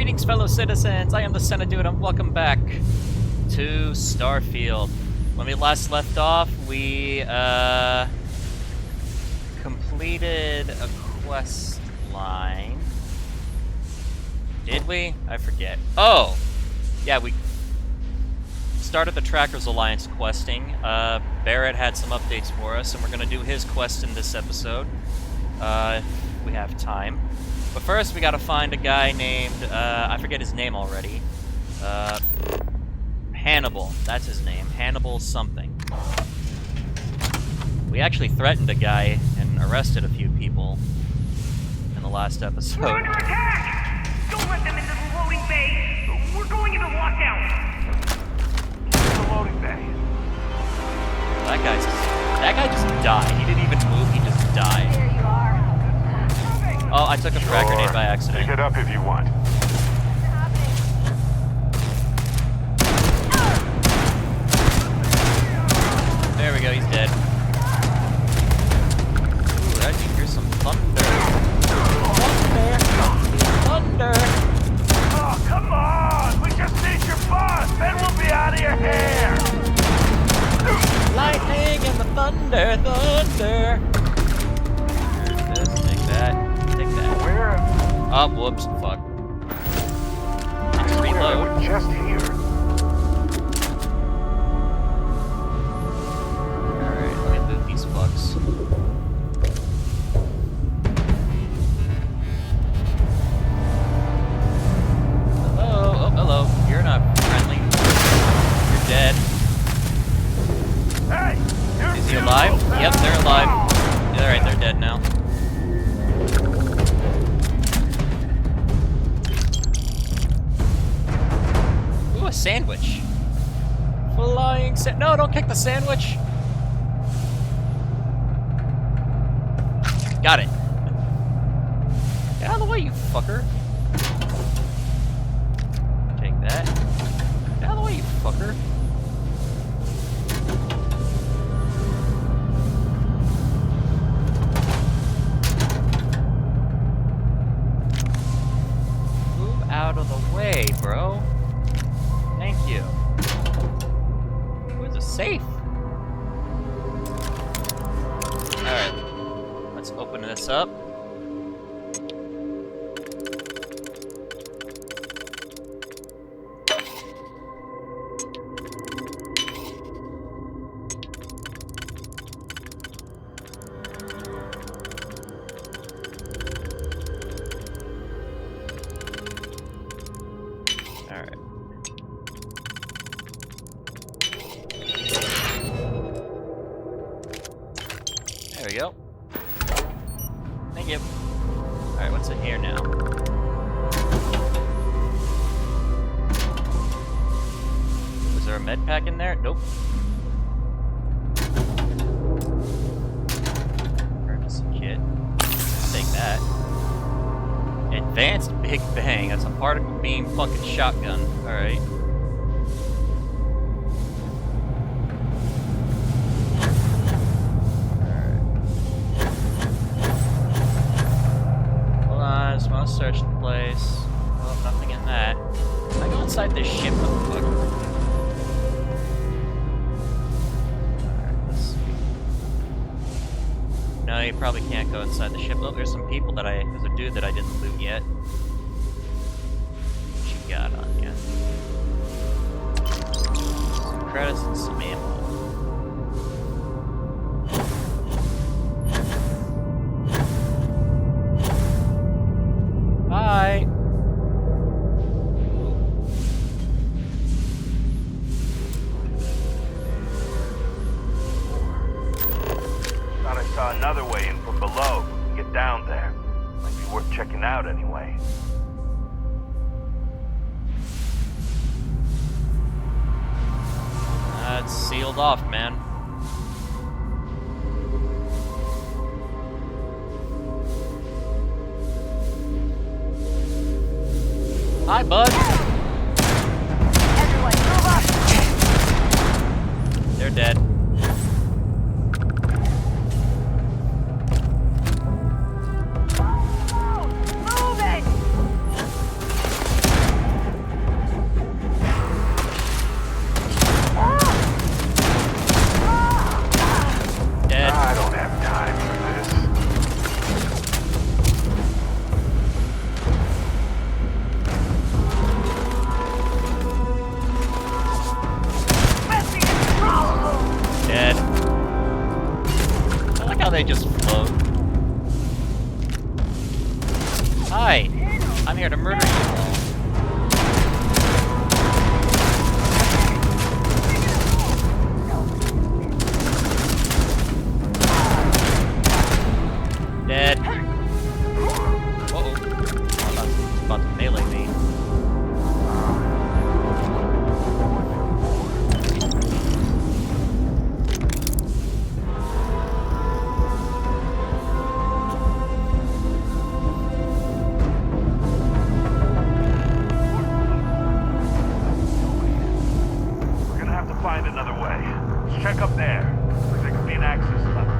Greetings, fellow citizens. I am the Senate Dude, and welcome back to Starfield. When we last left off, we completed a quest line. Did we? I forget. Oh! Yeah, we started the Trackers Alliance questing. Barrett had some updates for us, and we're going to do his quest in this episode. If we have time. But first, we gotta find a guy named, I forget his name already. Hannibal. That's his name. Hannibal something. We actually threatened a guy and arrested a few people in the last episode. We're under attack! Don't let them into the loading bay! We're going into lockout! The loading bay. That guy just died. He didn't even move, he just died. There you are. Oh, I took a frag grenade by accident. Pick it up if you want. There we go, he's dead. Ooh, I think here's some thunder. Thunder! Oh, come on! We just need your bus! Then we'll be out of your hair! Lightning and the thunder! Here's this, take that. Take that. Where? Oh, whoops, fuck. Let's They reload. were just here. Alright, let me loot these fucks. Hello? Oh, hello. You're not friendly. You're dead. Hey! Is he alive? Yep, they're alive. Alright, they're dead now. Ooh, a sandwich. Flying no, don't kick the sandwich. Got it. Get out of the way, you fucker. Take that. Get out of the way, you fucker. Move out of the way, bro. Thank you. Where's the safe? Alright. Let's open this up. Alright. There we go. Thank you. Alright, what's in here now? Was there a med pack in there? Nope. Emergency kit. Let's take that. Advanced Big Bang. That's a particle beam fucking shotgun. Alright. I just want to search the place. Oh, nothing in that. Can I go inside this ship, motherfucker? Alright, let's see. No, you probably can't go inside the ship. Oh, there's some people that there's a dude that I didn't loot yet. What you got on you? Some credits and some ammo. Hi. Thought I saw another way in from below. Get down there. Might be worth checking out anyway. It's sealed off, man. Hi, bud. Everyone, move up! They're dead. they just float. Hi! I'm here to murder you all. Dead. Whoa. It's about to melee me. We're gonna have to find another way. Let's check up there. There could be an access lever.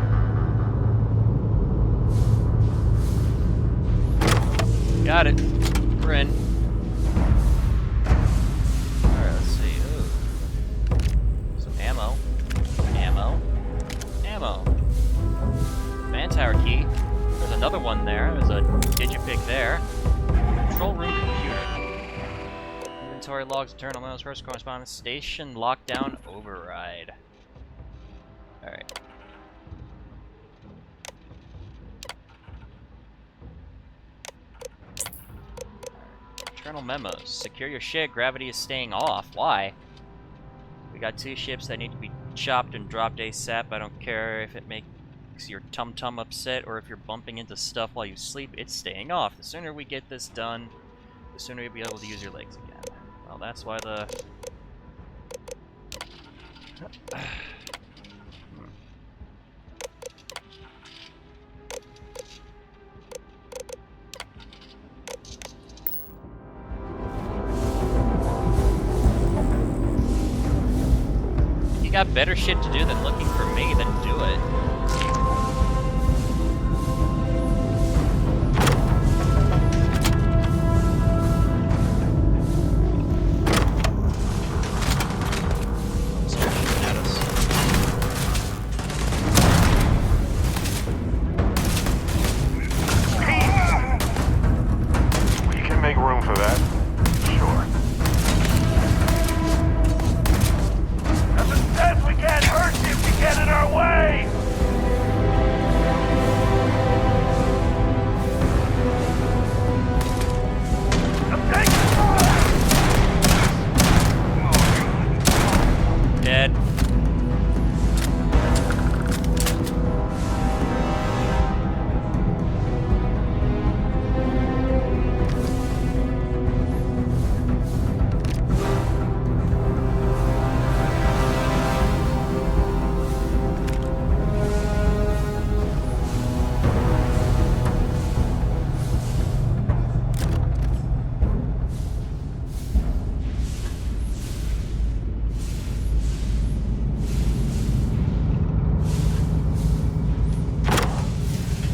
Got it. We're in. Alright, let's see. Ooh. Some ammo. Ammo. Ammo. Man tower key. There's another one there. There's a digipic there. Control room computer. Inventory logs, internal memos, first correspondence, station, lockdown, override. Alright. Internal memos. Secure your ship. Gravity is staying off. Why? We got 2 ships that need to be chopped and dropped ASAP. I don't care if it makes your tum-tum upset or if you're bumping into stuff while you sleep. It's staying off. The sooner we get this done, the sooner you'll be able to use your legs again. Well, that's why the... You got better shit to do than looking for me, then do it. Someone's shooting at us. We can make room for that. Sure. Nothing says we can't hurt you if you get in our way! Dead.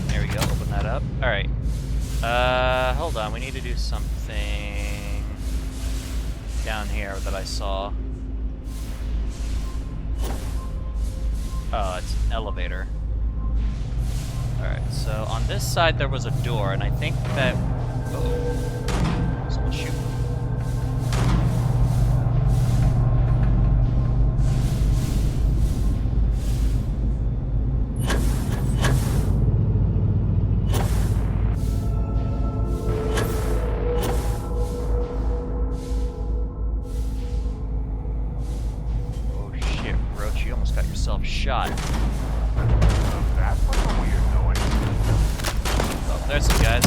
There we go, open that up. Alright. Hold on, we need to do something down here that I saw. Oh, it's an elevator. Alright, so on this side there was a door, and I think that... Oh. Someone shoot. Oh shit, Roach, you almost got yourself shot. That was a weird noise. Oh, there's some guys.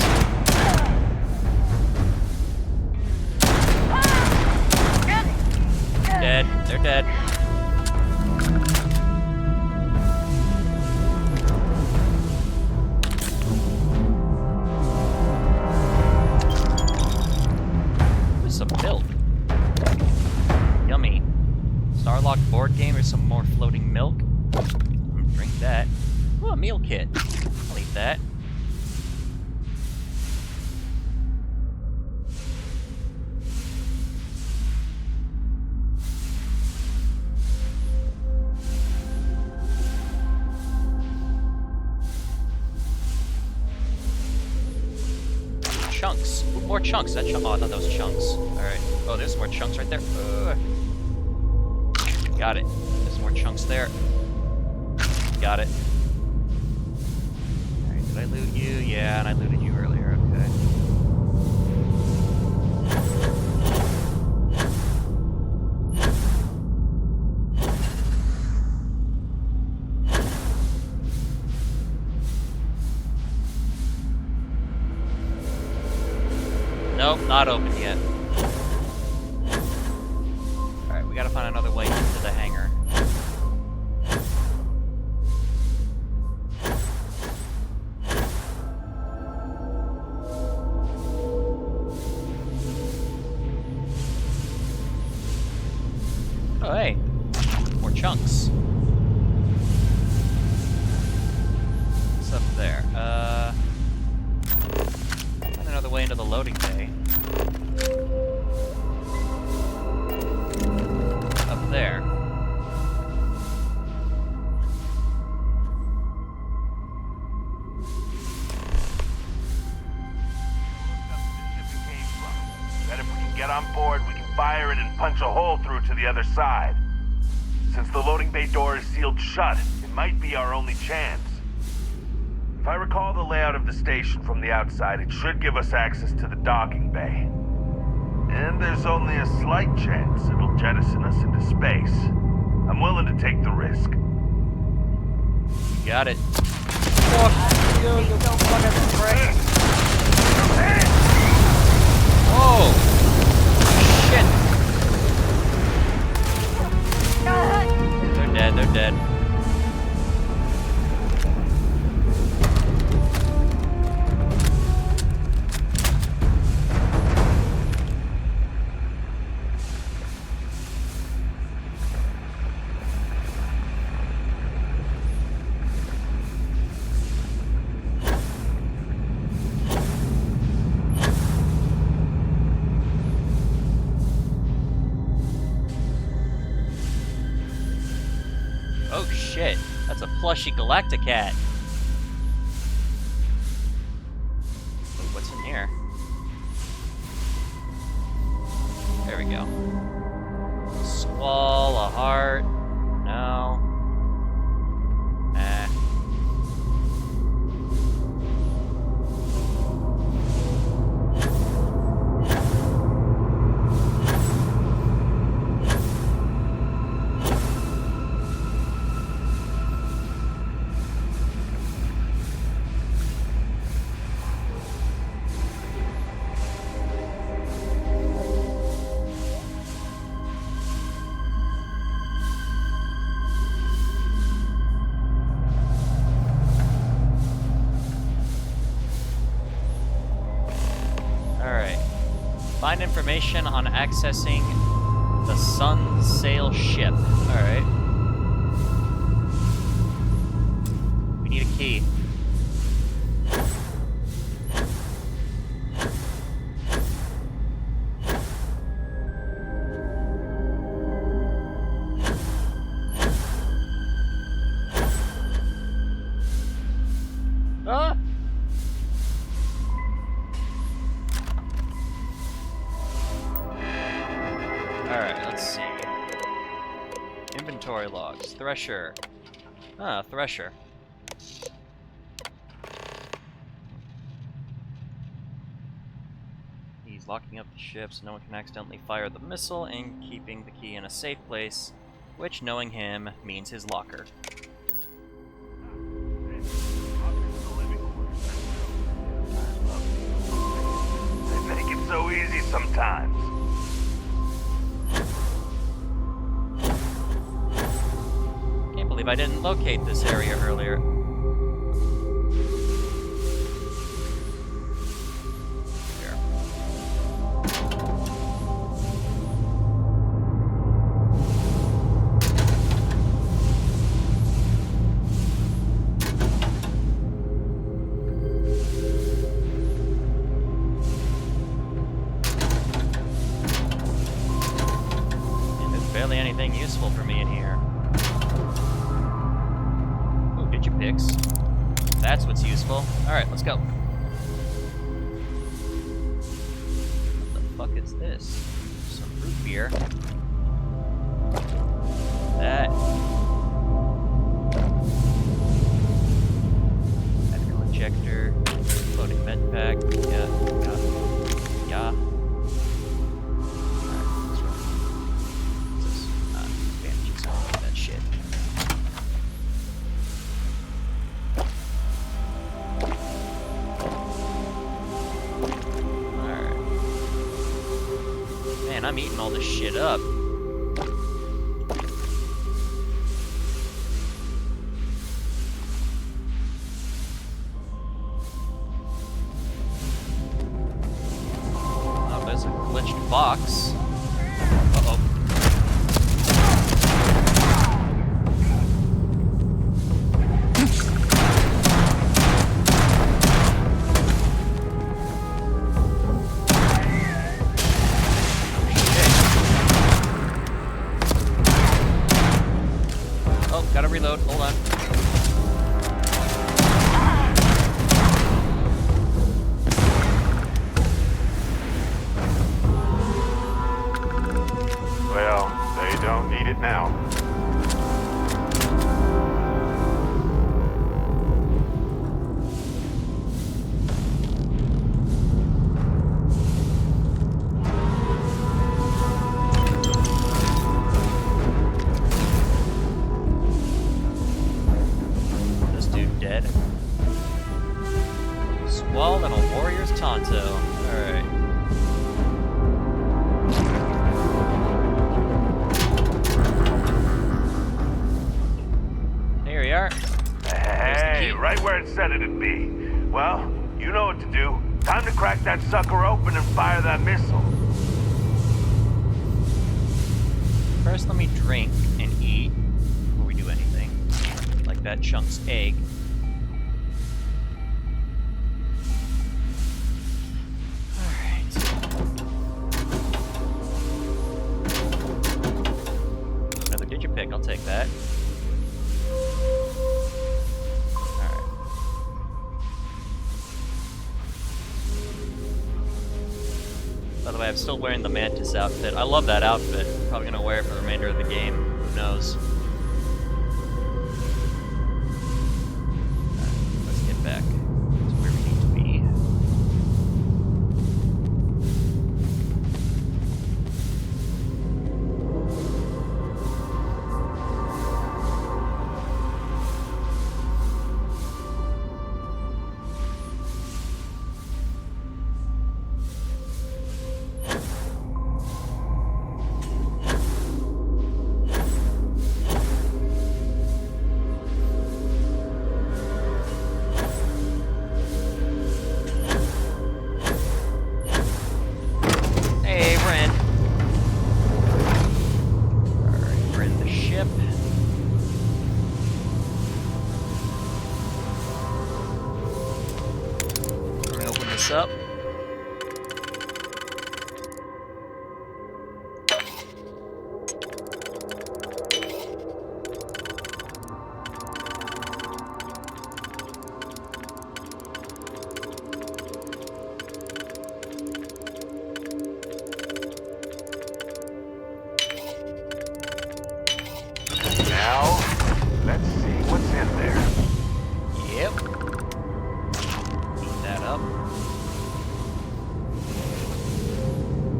Dead. They're dead. There's some milk. Yummy. Starlock board game or some more floating milk. Drink that. Oh, a meal kit. I'll eat that. Chunks. Ooh, more chunks. That oh, I thought that was chunks. Alright. Oh, there's more chunks right there. Got it. There's more chunks there. Got it. I loot you? Yeah, and I looted you earlier, okay. Nope, not open yet. Alright, we gotta find another way into the hangar. Oh, hey. More chunks. What's up there? Find another way into the loading bay. Up there. That if we can get on board, we can fire it and punch a hole through to the other side. Since the loading bay door is sealed shut, it might be our only chance. If I recall the layout of the station from the outside, it should give us access to the docking bay. And there's only a slight chance it'll jettison us into space. I'm willing to take the risk. You got it. Fuck you, you fucking prick. Oh! Shit! They're dead, they're dead. Oh shit, that's a plushy Galacticat. Wait, what's in here? There we go. Squall, a heart. No. Eh. Alright. Find information on accessing the Sun Sail ship. Alright. We need a key. Ah! Alright, let's see. Inventory logs. Thresher. Ah, Thresher. He's locking up the ship so no one can accidentally fire the missile and keeping the key in a safe place, which, knowing him, means his locker. They make it so easy sometimes. Can't believe I didn't locate this area earlier. Here. And there's barely anything useful for me in here. Picks. That's what's useful. Alright, let's go. What the fuck is this? Some root beer. That. Medical injector. backpack. Yeah. Alright, let's run. What's this? Bandages. I don't need that shit. Alright. Man, I'm eating all this shit up. There's a glitched box. Uh-oh. Oh, gotta reload. Hold on. Well, they don't need it now. This dude dead. Squall and a warrior's Tonto. Alright. Here we are. Hey, right where it said it'd be. Well, you know what to do. Time to crack that sucker open and fire that missile. First, let me drink and eat before we do anything. Like that chunk's egg. Alright. Another digipick, I'll take that. Alright. By the way, I'm still wearing the Mantis outfit. I love that outfit. Probably gonna wear it for the remainder of the game. Who knows? Alright, let's get back to where we need to be. Hey, Ren. Alright, we're in the ship. We're gonna open this up. Now, let's see what's in there. Yep. Eat that up.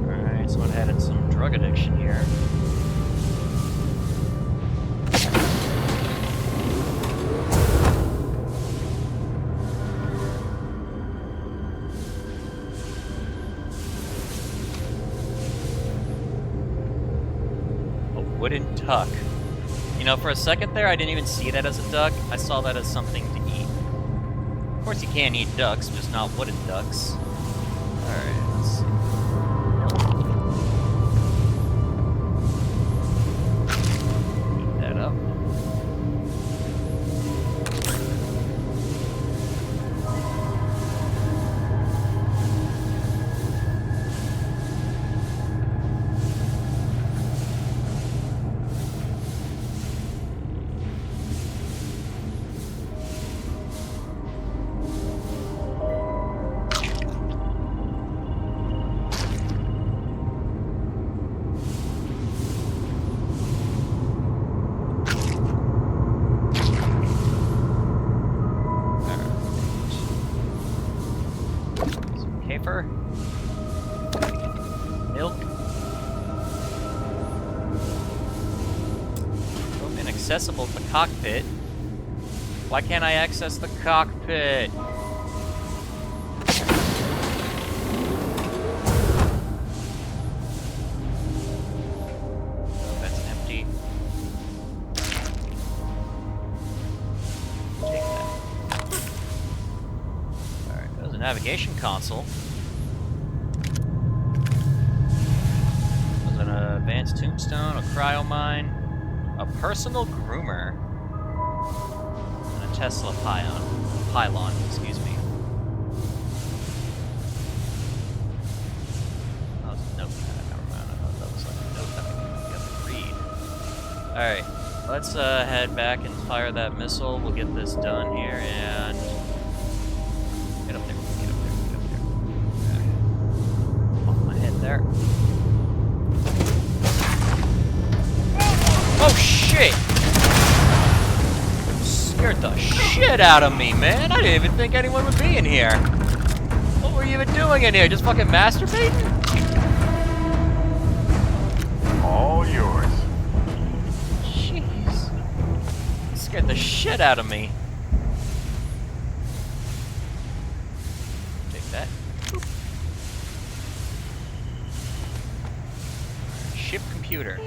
Alright, someone added some drug addiction here. A wooden duck. You know, for a second there, I didn't even see that as a duck. I saw that as something to eat. Of course, you can eat ducks, just not wooden ducks. Alright, let's see. Eat that up. accessible to the cockpit. Why can't I access the cockpit? Oh, that's empty. Take that. Alright, there's a navigation console. There's an advanced tombstone, a cryo mine, a personal groomer, and a Tesla pylon, excuse me. Oh, it's a notepad. Never mind. I thought that was like a notepad you have to read. Alright, let's head back and fire that missile. We'll get this done here and get up there. Get up there. Get up there. Okay. Off my head there. Oh shit! Scared the shit out of me, man. I didn't even think anyone would be in here. What were you even doing in here? Just fucking masturbating? All yours. Jeez. Scared the shit out of me. Take that. Boop. Ship computer.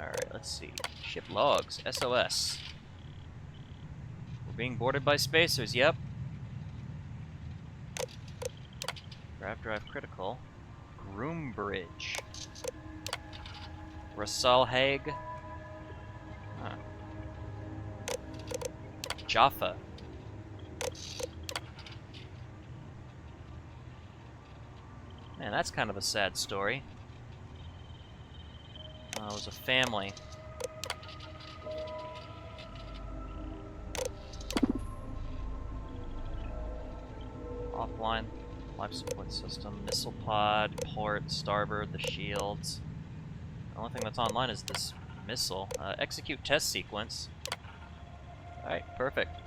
Alright, let's see. Ship logs. SOS. We're being boarded by spacers, yep. Grav drive critical. Groom bridge. Rasal Haig. Huh. Jaffa. Man, that's kind of a sad story. It was a family. Offline life support system, missile pod, port, starboard, the shields. The only thing that's online is this missile. Execute test sequence. Alright, perfect.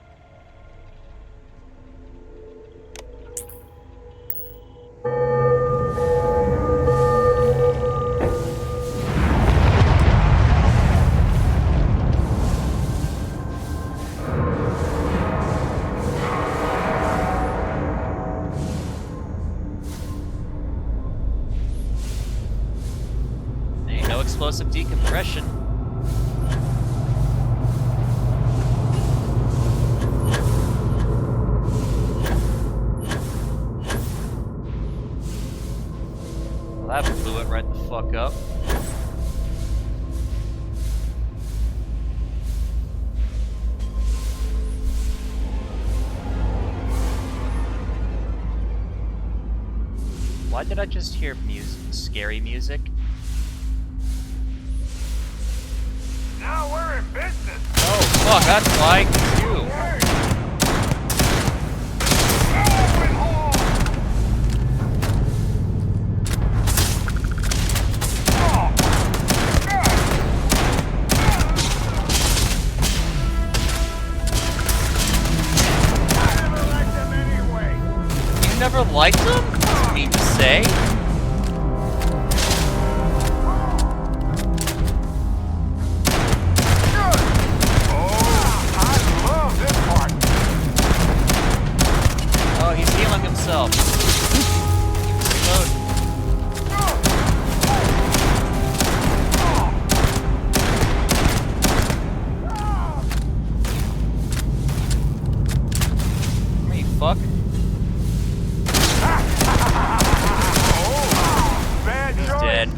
Explosive decompression. Well, that blew it right the fuck up. Why did I just hear scary music? Now we're in business. Oh fuck, that's why. You. Open hole. I never liked them anyway. You never liked them? That's mean to say. Oh, he's healing himself. Reload. Come here, you fuck. Bad He's choice. dead.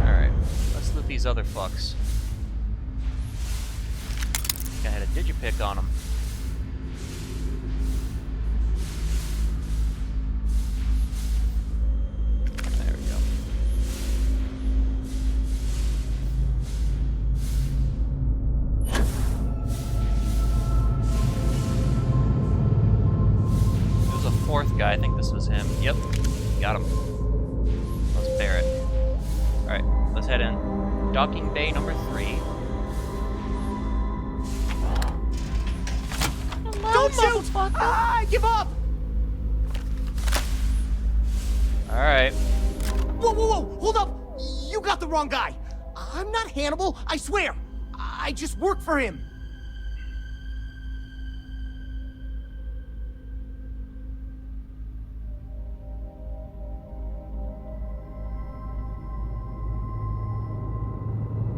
Alright, let's loot these other fucks. I had a digipick on him. There we go. There's a fourth guy, I think this was him. Yep, got him. Let's Barrett. Alright, let's head in. Docking bay number 3. Don't shoot! I give up! Alright. Whoa, whoa, whoa! Hold up! You got the wrong guy. I'm not Hannibal, I swear. I just work for him.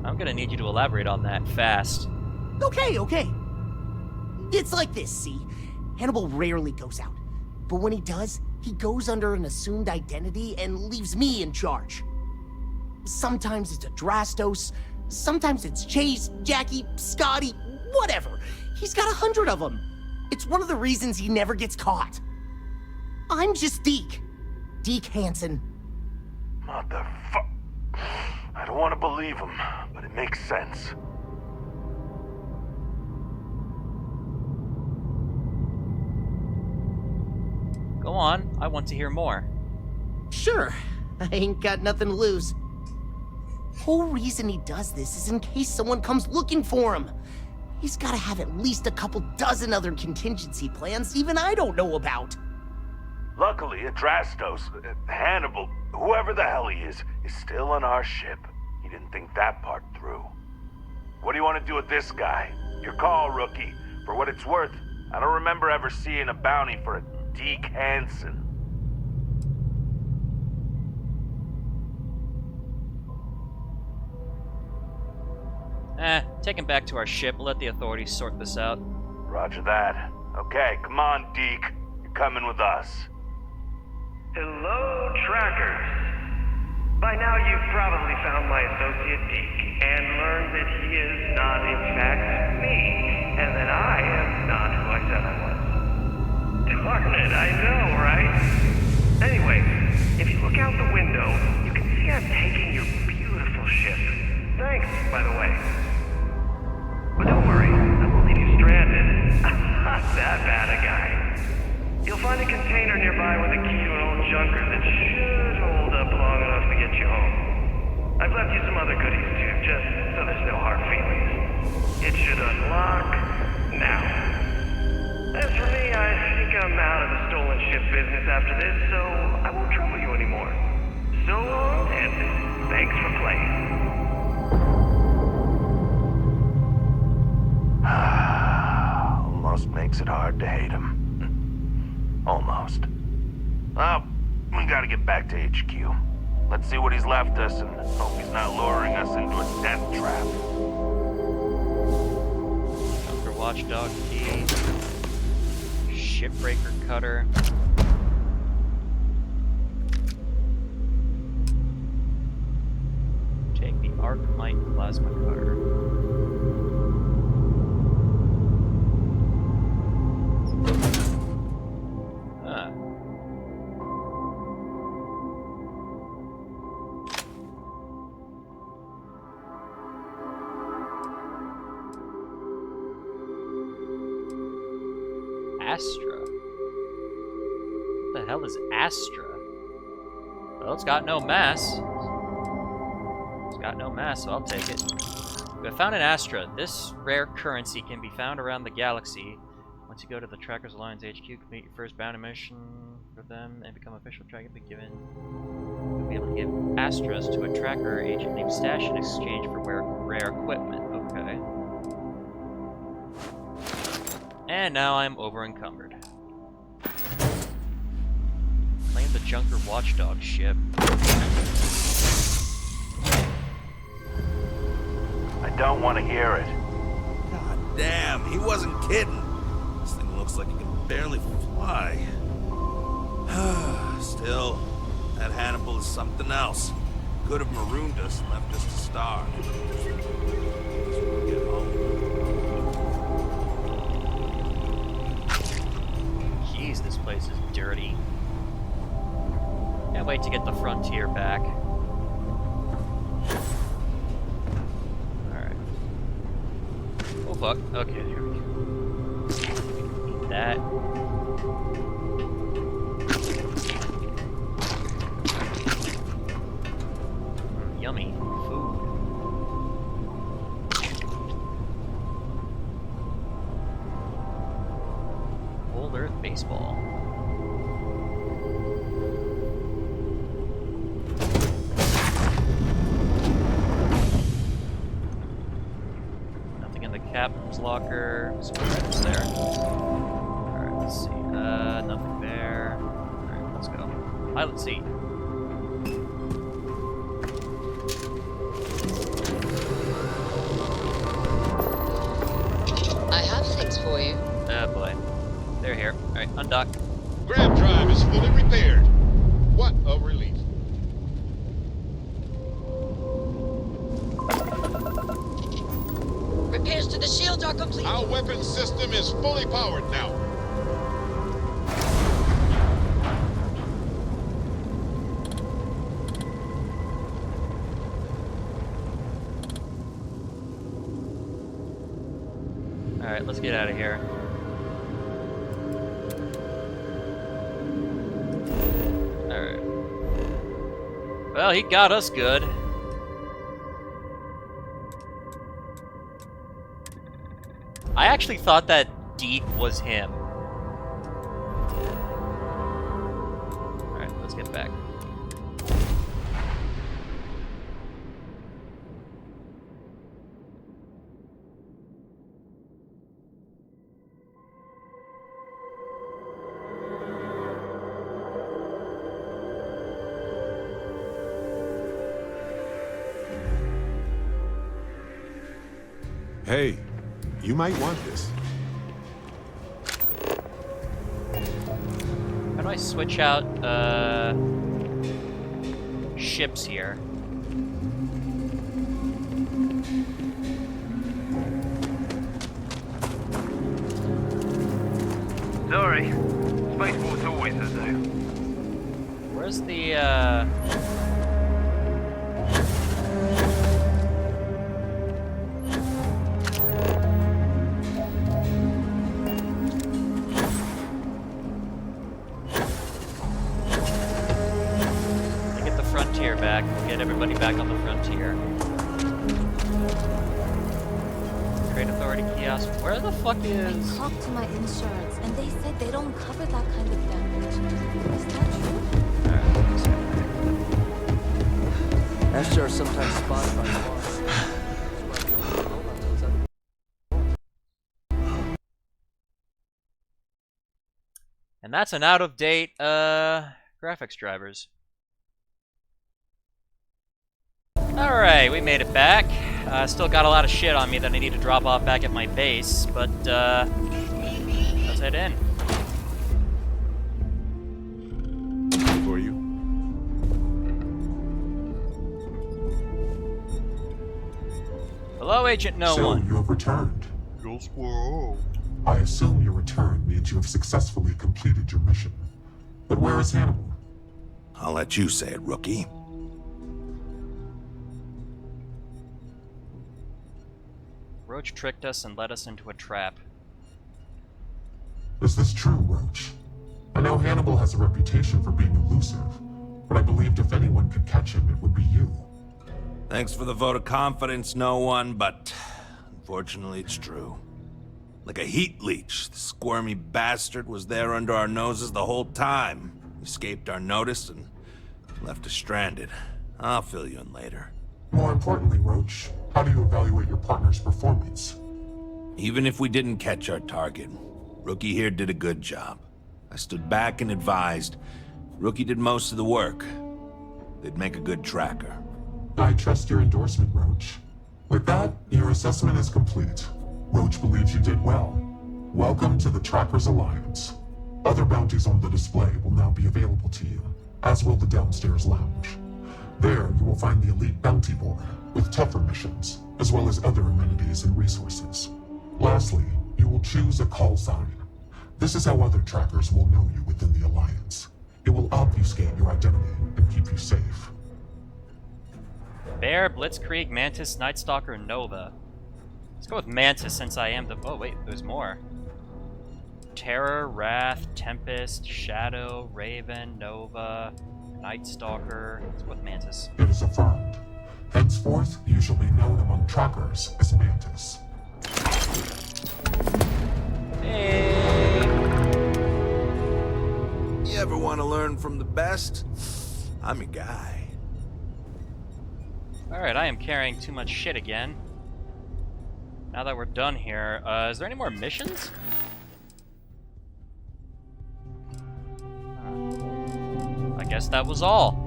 I'm gonna need you to elaborate on that fast. Okay, okay. It's like this, see? Hannibal rarely goes out. But when he does, he goes under an assumed identity and leaves me in charge. Sometimes it's Adrastos, sometimes it's Chase, Jackie, Scotty, whatever. He's got 100 of them. It's one of the reasons he never gets caught. I'm just Deke. Deke Hansen. Motherfuck. I don't want to believe him, but it makes sense. Go on, I want to hear more. Sure, I ain't got nothing to lose. Whole reason he does this is in case someone comes looking for him. He's gotta have at least a couple dozen other contingency plans even I don't know about. Luckily, Adrastos, Hannibal, whoever the hell he is still on our ship. He didn't think that part through. What do you want to do with this guy? Your call, rookie. For what it's worth, I don't remember ever seeing a bounty for a Deke Hansen. Take him back to our ship. We'll let the authorities sort this out. Roger that. Okay, come on, Deke. You're coming with us. Hello, trackers. By now you've probably found my associate Deke and learned that he is not in fact me, and that I am not who I said I was. Darn it, I know, right? Anyway, if you look out the window, you can see I'm taking your beautiful ship. Thanks, by the way. But don't worry, I won't leave you stranded. I'm not that bad a guy. You'll find a container nearby with a key to an old junker that should hold up long enough to get you home. I've left you some other goodies too, just so there's no hard feelings. It should unlock now. As for me, I think I'm out of the stolen ship business after this, so I won't trouble you anymore. So long, and thanks for playing. Almost makes it hard to hate him. Almost. Well, we gotta get back to HQ. Let's see what he's left us and hope he's not luring us into a death trap. Junker Watchdog key. Shipbreaker cutter. Take the Arcmite plasma cutter. Astra? What the hell is Astra? Well, it's got no mass. It's got no mass, so I'll take it. We have found an Astra. This rare currency can be found around the galaxy. Once you go to the Trackers Alliance HQ, complete your first bounty mission for them and become official tracker. You'll be able to give Astras to a tracker agent named Stash in exchange for rare equipment. Okay. And now I'm over-encumbered. Claim the Junker Watchdog ship. I don't want to hear it. God damn, he wasn't kidding. This thing looks like it can barely fly. Still, that Hannibal is something else. Could have marooned us and left us to starve. Guess we'll get home. Jeez, this place is dirty. Can't wait to get the frontier back. Alright. Oh fuck. Okay, here we go. Eat that. Yummy food. Old Earth baseball. locker. So what is there? Alright, let's see. Nothing there. Alright, let's go. Pilot seat. I have things for you. Oh boy. They're here. Alright, undock. Grab drive is fully repaired. What a relief. Repairs to the shield are complete. Our weapons system is fully powered now. Alright, let's get out of here. Alright. Well, he got us good. I actually thought that Deke was him. Alright, let's get back. Hey, you might want this. How do I switch out, ships here? Sorry. Spaceport's always a zoo. Where's the, get the frontier back. We'll get everybody back on the frontier. Trade Authority kiosk. Where the fuck I is... talked to my insurance, and they said they don't cover that kind of damage. Is that true? Alright, let's get back. Esther are sometimes spotted by cars. And that's an out-of-date, graphics drivers. Alright, we made it back. Still got a lot of shit on me that I need to drop off back at my base, but, let's head in. For you. Hello, Agent No So One. you have returned. I assume your return means you have successfully completed your mission. But where is Hannibal? I'll let you say it, rookie. Roach tricked us and led us into a trap. Is this true, Roach? I know Hannibal has a reputation for being elusive, but I believed if anyone could catch him, it would be you. Thanks for the vote of confidence, no one, but unfortunately it's true. Like a heat leech, the squirmy bastard was there under our noses the whole time. Escaped our notice and left us stranded. I'll fill you in later. More importantly, Roach, how do you evaluate your partner's performance? Even if we didn't catch our target, Rookie here did a good job. I stood back and advised. Rookie did most of the work. They'd make a good tracker. I trust your endorsement, Roach. With that, your assessment is complete. Roach believes you did well. Welcome to the Trackers Alliance. Other bounties on the display will now be available to you, as will the downstairs lounge. There, you will find the elite bounty board, with tougher missions, as well as other amenities and resources. Lastly, you will choose a call sign. This is how other trackers will know you within the Alliance. It will obfuscate your identity and keep you safe. Bear, Blitzkrieg, Mantis, Nightstalker, Nova. Let's go with Mantis since I am the... Oh, wait, there's more. Terror, Wrath, Tempest, Shadow, Raven, Nova, Nightstalker. Let's go with Mantis. It is affirmed. Henceforth, you shall be known among trackers as Mantis. Hey! You ever want to learn from the best? I'm your guy. Alright, I am carrying too much shit again. Now that we're done here, is there any more missions? I guess that was all.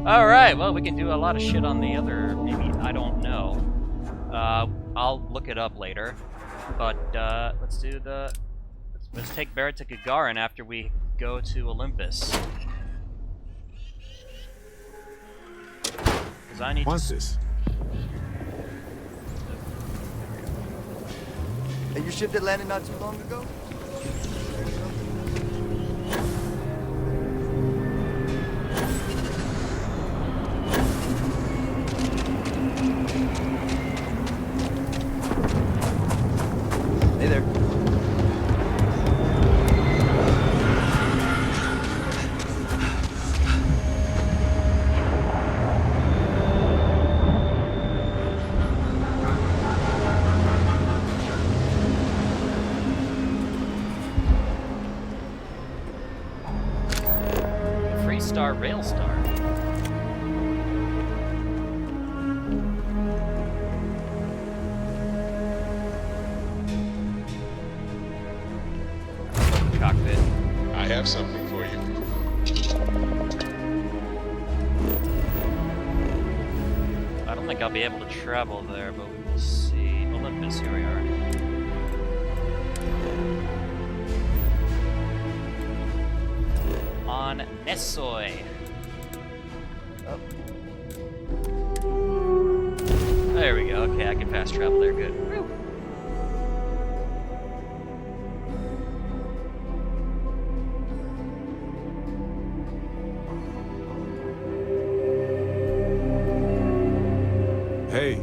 Alright, well, we can do a lot of shit on the other, maybe, I don't know. I'll look it up later. But, let's do the... Let's take Barrett to Gagarin after we go to Olympus. Because I need What's this? Hey, your ship that landed not too long ago? Hey there. Freestar Railstar. Cockpit. I have something for you. I don't think I'll be able to travel there, but we'll see. Olympus, here we are. On Nessoy. Oh. There we go. Okay, I can fast travel there. Good. Woo. Hey,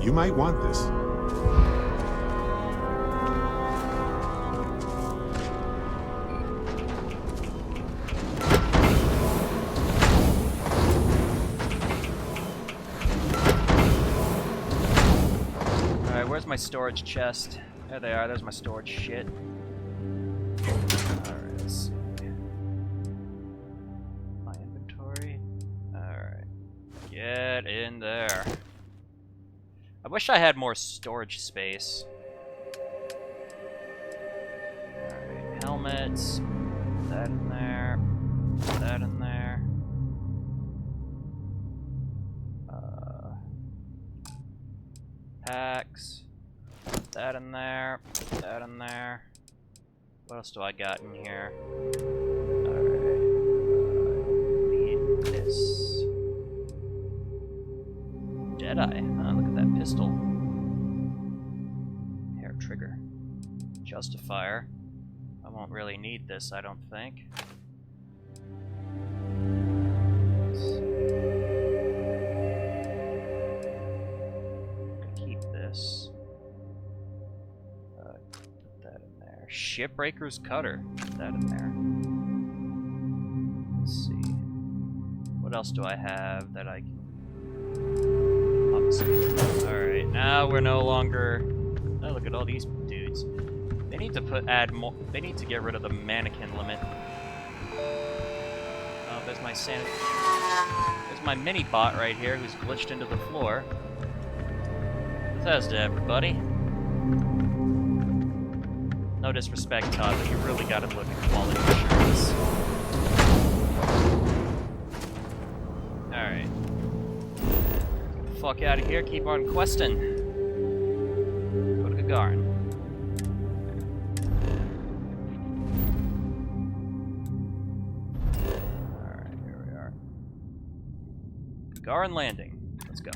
you might want this. Alright, where's my storage chest? There they are. There's my storage shit. Alright, let's see. My inventory. Alright. Get in there. I wish I had more storage space. Alright, helmets. Put that in there. Put that in there. Packs. Put that in there. Put that in there. What else do I got in here? Alright. Need this. Deadeye. Look at that pistol. Hair trigger. Justifier. I won't really need this, I don't think. Keep this. Put that in there. Shipbreaker's cutter. Put that in there. Let's see. What else do I have that I can... Alright, now we're no longer... Oh, look at all these dudes. They need to add more... They need to get rid of the mannequin limit. Oh, there's my sanity... There's my mini-bot right here who's glitched into the floor. Bethesda, everybody. No disrespect, Todd, but you really gotta look at quality assurance. Alright. Fuck out of here, keep on questing. Go to Gagarin. Alright, here we are. Gagarin landing. Let's go.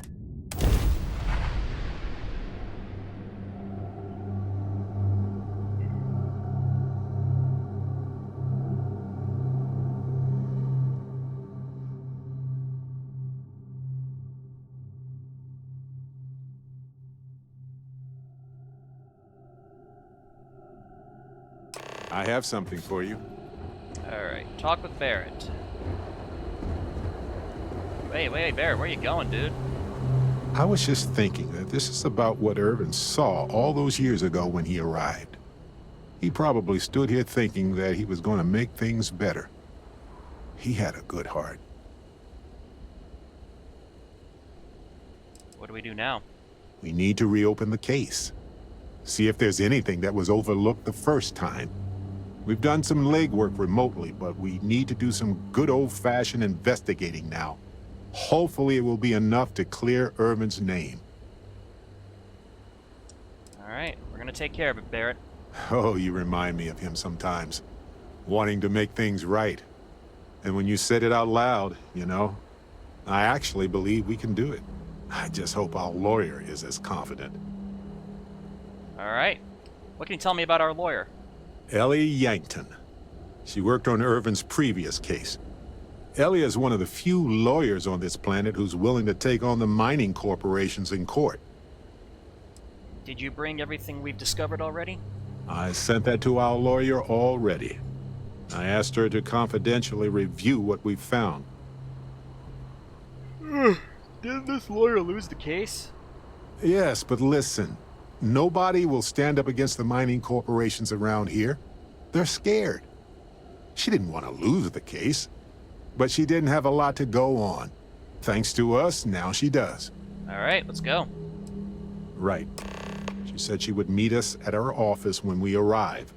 I have something for you. Alright, talk with Barrett. Wait, Barrett, where you going, dude? I was just thinking that this is about what Irvin saw all those years ago when he arrived. He probably stood here thinking that he was going to make things better. He had a good heart. What do we do now? We need to reopen the case. See if there's anything that was overlooked the first time. We've done some legwork remotely, but we need to do some good old-fashioned investigating now. Hopefully it will be enough to clear Irvin's name. Alright, we're gonna take care of it, Barrett. Oh, you remind me of him sometimes. Wanting to make things right. And when you said it out loud, you know, I actually believe we can do it. I just hope our lawyer is as confident. Alright. What can you tell me about our lawyer? Ellie Yankton. She worked on Irvin's previous case. Ellie is one of the few lawyers on this planet who's willing to take on the mining corporations in court. Did you bring everything we've discovered already? I sent that to our lawyer already. I asked her to confidentially review what we found. Didn't this lawyer lose the case? Yes, but listen. Nobody will stand up against the mining corporations around here. They're scared. She didn't want to lose the case, but she didn't have a lot to go on. Thanks to us, now she does. Alright, let's go. Right. She said she would meet us at our office when we arrive.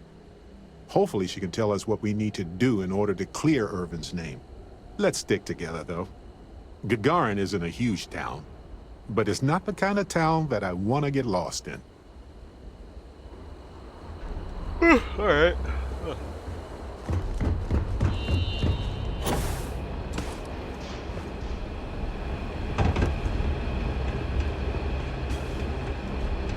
Hopefully she can tell us what we need to do in order to clear Irvin's name. Let's stick together, though. Gagarin isn't a huge town, but it's not the kind of town that I want to get lost in. Alright.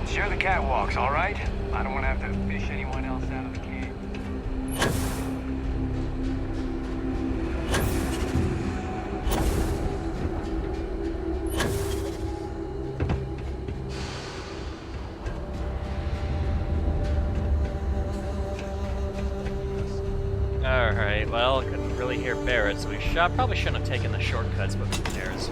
Share the catwalks, all right? I don't want to have to fish anyone else out of the cage. Alright, well, couldn't really hear Barrett, so we probably shouldn't have taken the shortcuts, but who cares?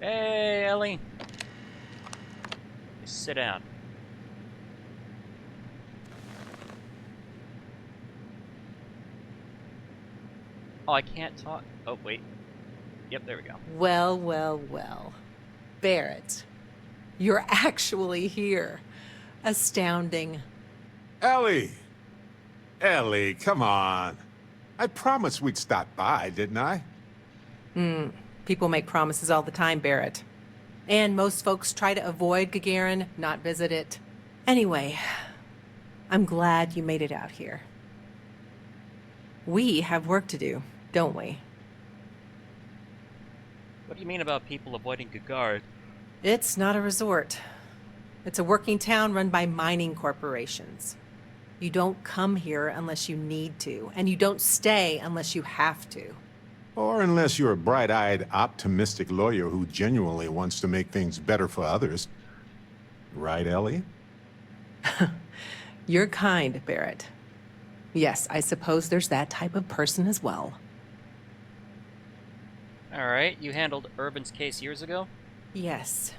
Hey, Ellie. Sit down. Oh, I can't talk. Oh, wait. Yep, there we go. Well, well, well. Barrett, you're actually here. Astounding. Ellie! Ellie, come on. I promised we'd stop by, didn't I? People make promises all the time, Barrett. And most folks try to avoid Gagarin, not visit it. Anyway, I'm glad you made it out here. We have work to do, don't we? What do you mean about people avoiding Gagarin? It's not a resort. It's a working town run by mining corporations. You don't come here unless you need to, and you don't stay unless you have to. Or unless you're a bright-eyed, optimistic lawyer who genuinely wants to make things better for others. Right, Ellie? You're kind, Barrett. Yes, I suppose there's that type of person as well. Alright, you handled Irvin's case years ago? Yes.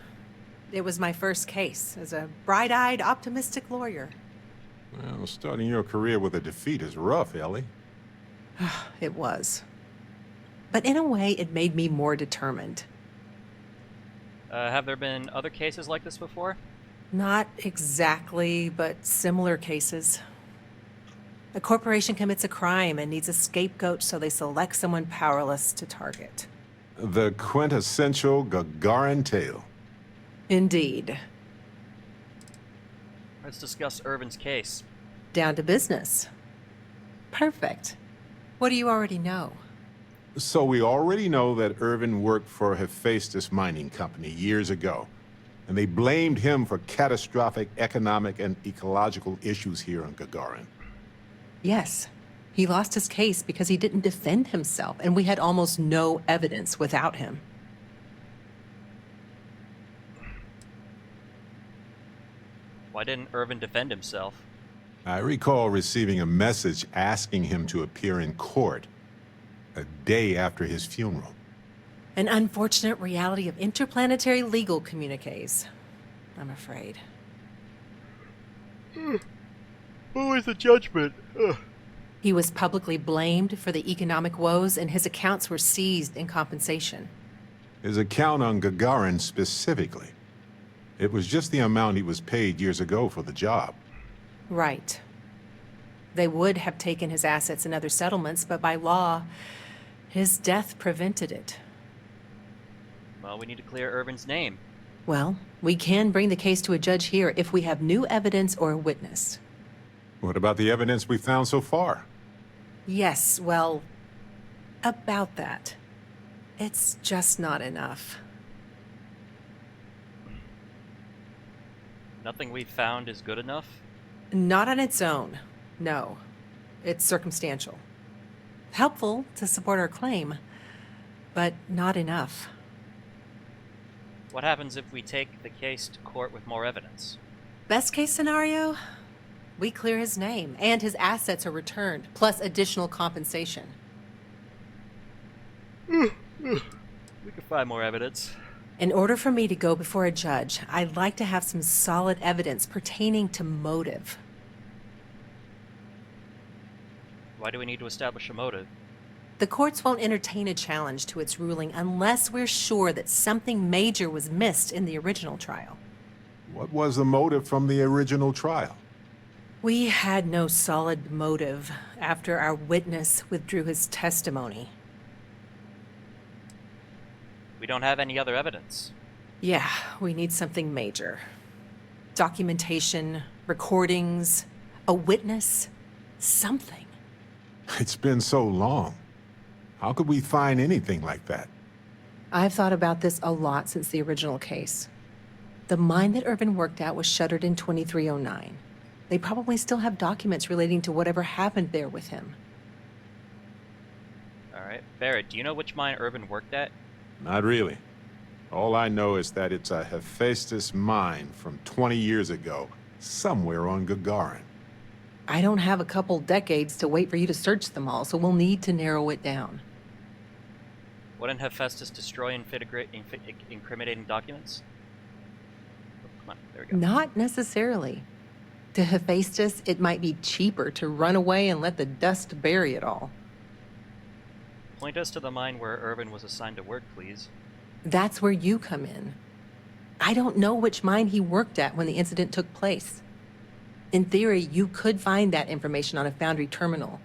It was my first case as a bright-eyed, optimistic lawyer. Well, starting your career with a defeat is rough, Ellie. It was. But in a way, it made me more determined. Have there been other cases like this before? Not exactly, but similar cases. A corporation commits a crime and needs a scapegoat, so they select someone powerless to target. The quintessential Gagarin tale. Indeed. Let's discuss Irvin's case. Down to business. Perfect. What do you already know? So we already know that Irvin worked for Hephaestus Mining Company years ago, and they blamed him for catastrophic economic and ecological issues here on Gagarin. Yes. He lost his case because he didn't defend himself, and we had almost no evidence without him. Why didn't Irvin defend himself? I recall receiving a message asking him to appear in court a day after his funeral. An unfortunate reality of interplanetary legal communiques, I'm afraid. What was the judgment? He was publicly blamed for the economic woes, and his accounts were seized in compensation. His account on Gagarin specifically. It was just the amount he was paid years ago for the job. Right. They would have taken his assets and other settlements, but by law, his death prevented it. Well, we need to clear Irvin's name. Well, we can bring the case to a judge here if we have new evidence or a witness. What about the evidence we found so far? Yes, well, about that. It's just not enough. Nothing we found is good enough? Not on its own, no. It's circumstantial. Helpful to support our claim, but not enough. What happens if we take the case to court with more evidence? Best case scenario, we clear his name and his assets are returned, plus additional compensation. We could find more evidence. In order for me to go before a judge, I'd like to have some solid evidence pertaining to motive. Why do we need to establish a motive? The courts won't entertain a challenge to its ruling unless we're sure that something major was missed in the original trial. What was the motive from the original trial? We had no solid motive after our witness withdrew his testimony. We don't have any other evidence. Yeah, we need something major. Documentation, recordings, a witness, something. It's been so long. How could we find anything like that? I've thought about this a lot since the original case. The mine that Irvin worked at was shuttered in 2309. They probably still have documents relating to whatever happened there with him. Alright. Barrett, do you know which mine Irvin worked at? Not really. All I know is that it's a Hephaestus mine from 20 years ago, somewhere on Gagarin. I don't have a couple decades to wait for you to search them all, so we'll need to narrow it down. Wouldn't Hephaestus destroy incriminating documents? Oh, come on, there we go. Not necessarily. To Hephaestus, it might be cheaper to run away and let the dust bury it all. Point us to the mine where Irvin was assigned to work, please. That's where you come in. I don't know which mine he worked at when the incident took place. In theory, you could find that information on a Foundry terminal,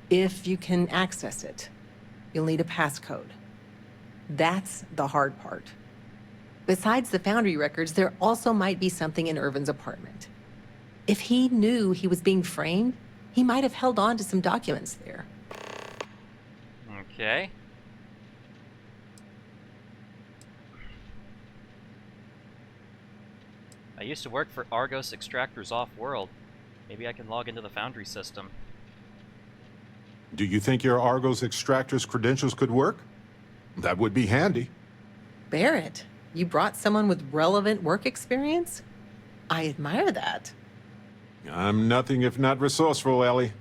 if you can access it. You'll need a passcode. That's the hard part. Besides the Foundry records, there also might be something in Irvin's apartment. If he knew he was being framed, he might have held on to some documents there. Okay. I used to work for Argos Extractors Off-World. Maybe I can log into the Foundry system. Do you think your Argos Extractor's credentials could work? That would be handy. Barrett, you brought someone with relevant work experience? I admire that. I'm nothing if not resourceful, Ellie.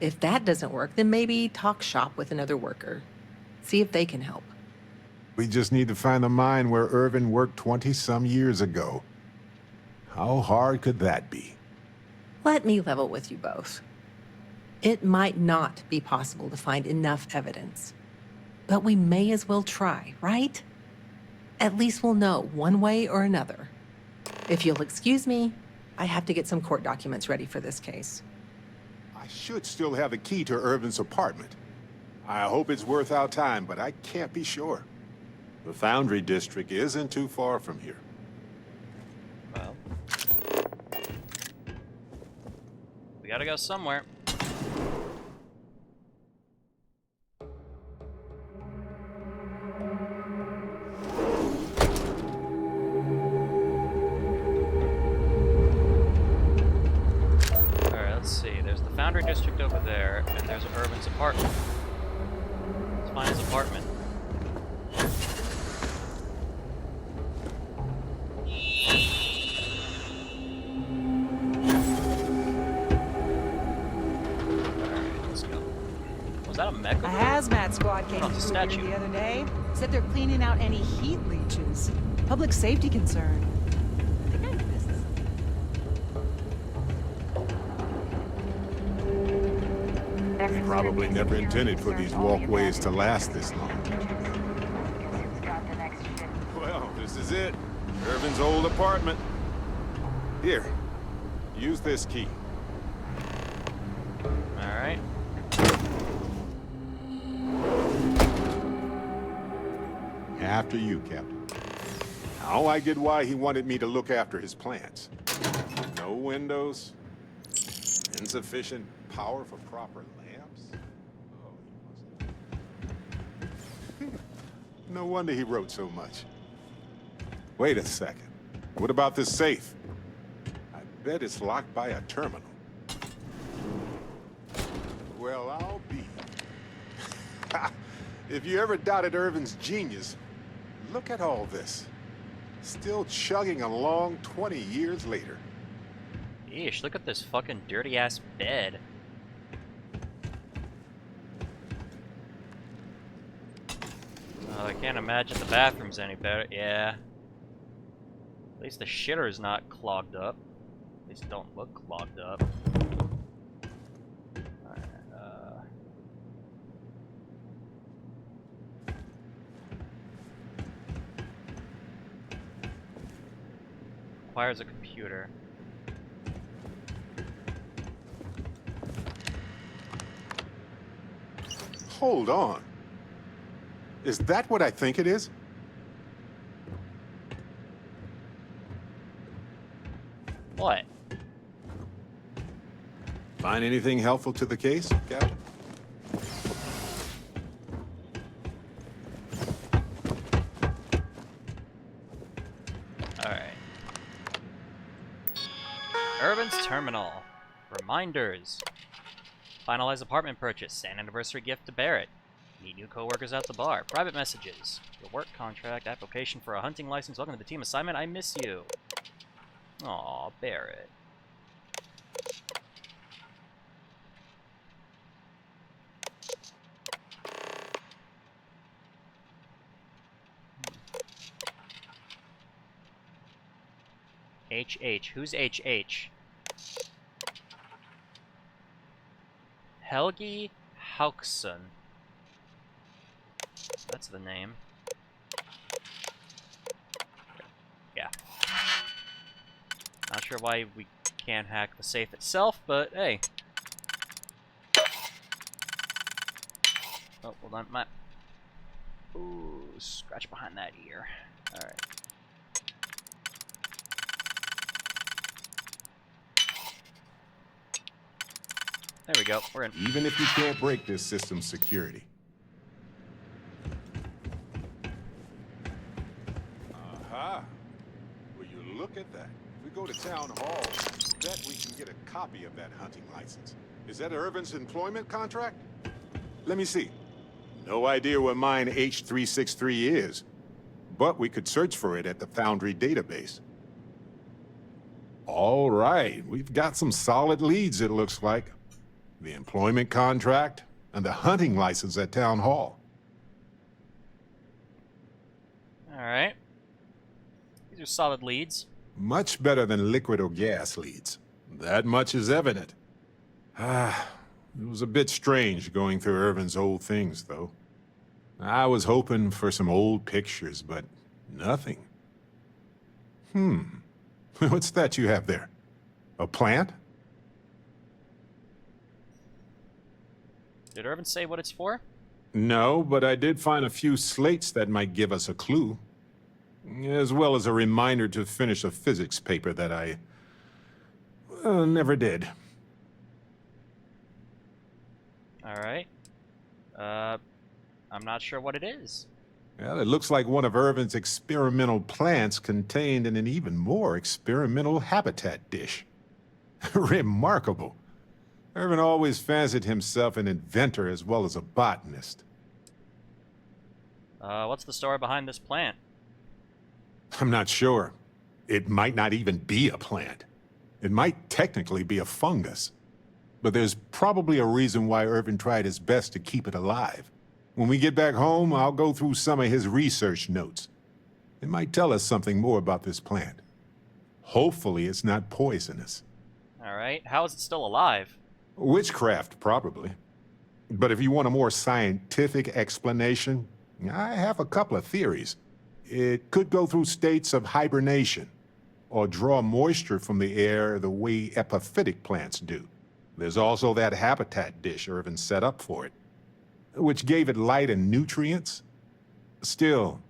If that doesn't work, then maybe talk shop with another worker. See if they can help. We just need to find the mine where Irvin worked 20-some years ago. How hard could that be? Let me level with you both. It might not be possible to find enough evidence. But we may as well try, right? At least we'll know one way or another. If you'll excuse me, I have to get some court documents ready for this case. I should still have the key to Irvin's apartment. I hope it's worth our time, but I can't be sure. The Foundry District isn't too far from here. Well, we gotta go somewhere. Alright, let's see. There's the Foundry District over there, and there's Irvin's apartment. Let's find his apartment. Was that a mech? A hazmat squad came Oh, it's a through here statue. the other day. Said they're cleaning out any heat leeches. Public safety concern. I think I missed something. Probably never intended for these walkways to last this long. Well, this is it. Irvin's old apartment. Here, use this key. All right. After you, Captain. Now I get why he wanted me to look after his plants. No windows, insufficient power for proper lamps. Oh, he must. No wonder he wrote so much. Wait a second. What about this safe? I bet it's locked by a terminal. Well, I'll be. If you ever doubted Irvin's genius, look at all this. Still chugging along 20 years later. Yeesh, look at this fucking dirty ass bed. Oh, I can't imagine the bathroom's any better. Yeah. At least the shitter's not clogged up. At least don't look clogged up. Requires a computer. Hold on. Is that what I think it is? What? Find anything helpful to the case, Captain? Alright. Irvin's Terminal. Reminders. Finalize apartment purchase. An anniversary gift to Barrett. Meet new coworkers at the bar. Private messages. Your work contract. Application for a hunting license. Welcome to the team assignment. I miss you. Aw, Barrett. HH. Who's HH? Helgi Hauksson. That's the name. Yeah. Not sure why we can't hack the safe itself, but hey. Oh, hold on, my... Ooh, scratch behind that ear. Alright. There we go, we're in. Even if you can't break this system's security. Aha! Will you look at that? If we go to town hall, bet we can get a copy of that hunting license. Is that Irvin's employment contract? Let me see. No idea what mine H363 is, but we could search for it at the Foundry database. All right, we've got some solid leads, it looks like. The employment contract, and the hunting license at Town Hall. Alright. These are solid leads. Much better than liquid or gas leads. That much is evident. It was a bit strange going through Irvin's old things, though. I was hoping for some old pictures, but nothing. What's that you have there? A plant? Did Irvin say what it's for? No, but I did find a few slates that might give us a clue. As well as a reminder to finish a physics paper that I... never did. Alright. I'm not sure what it is. Well, it looks like one of Irvin's experimental plants contained in an even more experimental habitat dish. Remarkable. Irvin always fancied himself an inventor as well as a botanist. What's the story behind this plant? I'm not sure. It might not even be a plant. It might technically be a fungus. But there's probably a reason why Irvin tried his best to keep it alive. When we get back home, I'll go through some of his research notes. It might tell us something more about this plant. Hopefully it's not poisonous. Alright, how is it still alive? Witchcraft, probably. But if you want a more scientific explanation, I have a couple of theories. It could go through states of hibernation, or draw moisture from the air the way epiphytic plants do. There's also that habitat dish Irvin set up for it, which gave it light and nutrients. Still,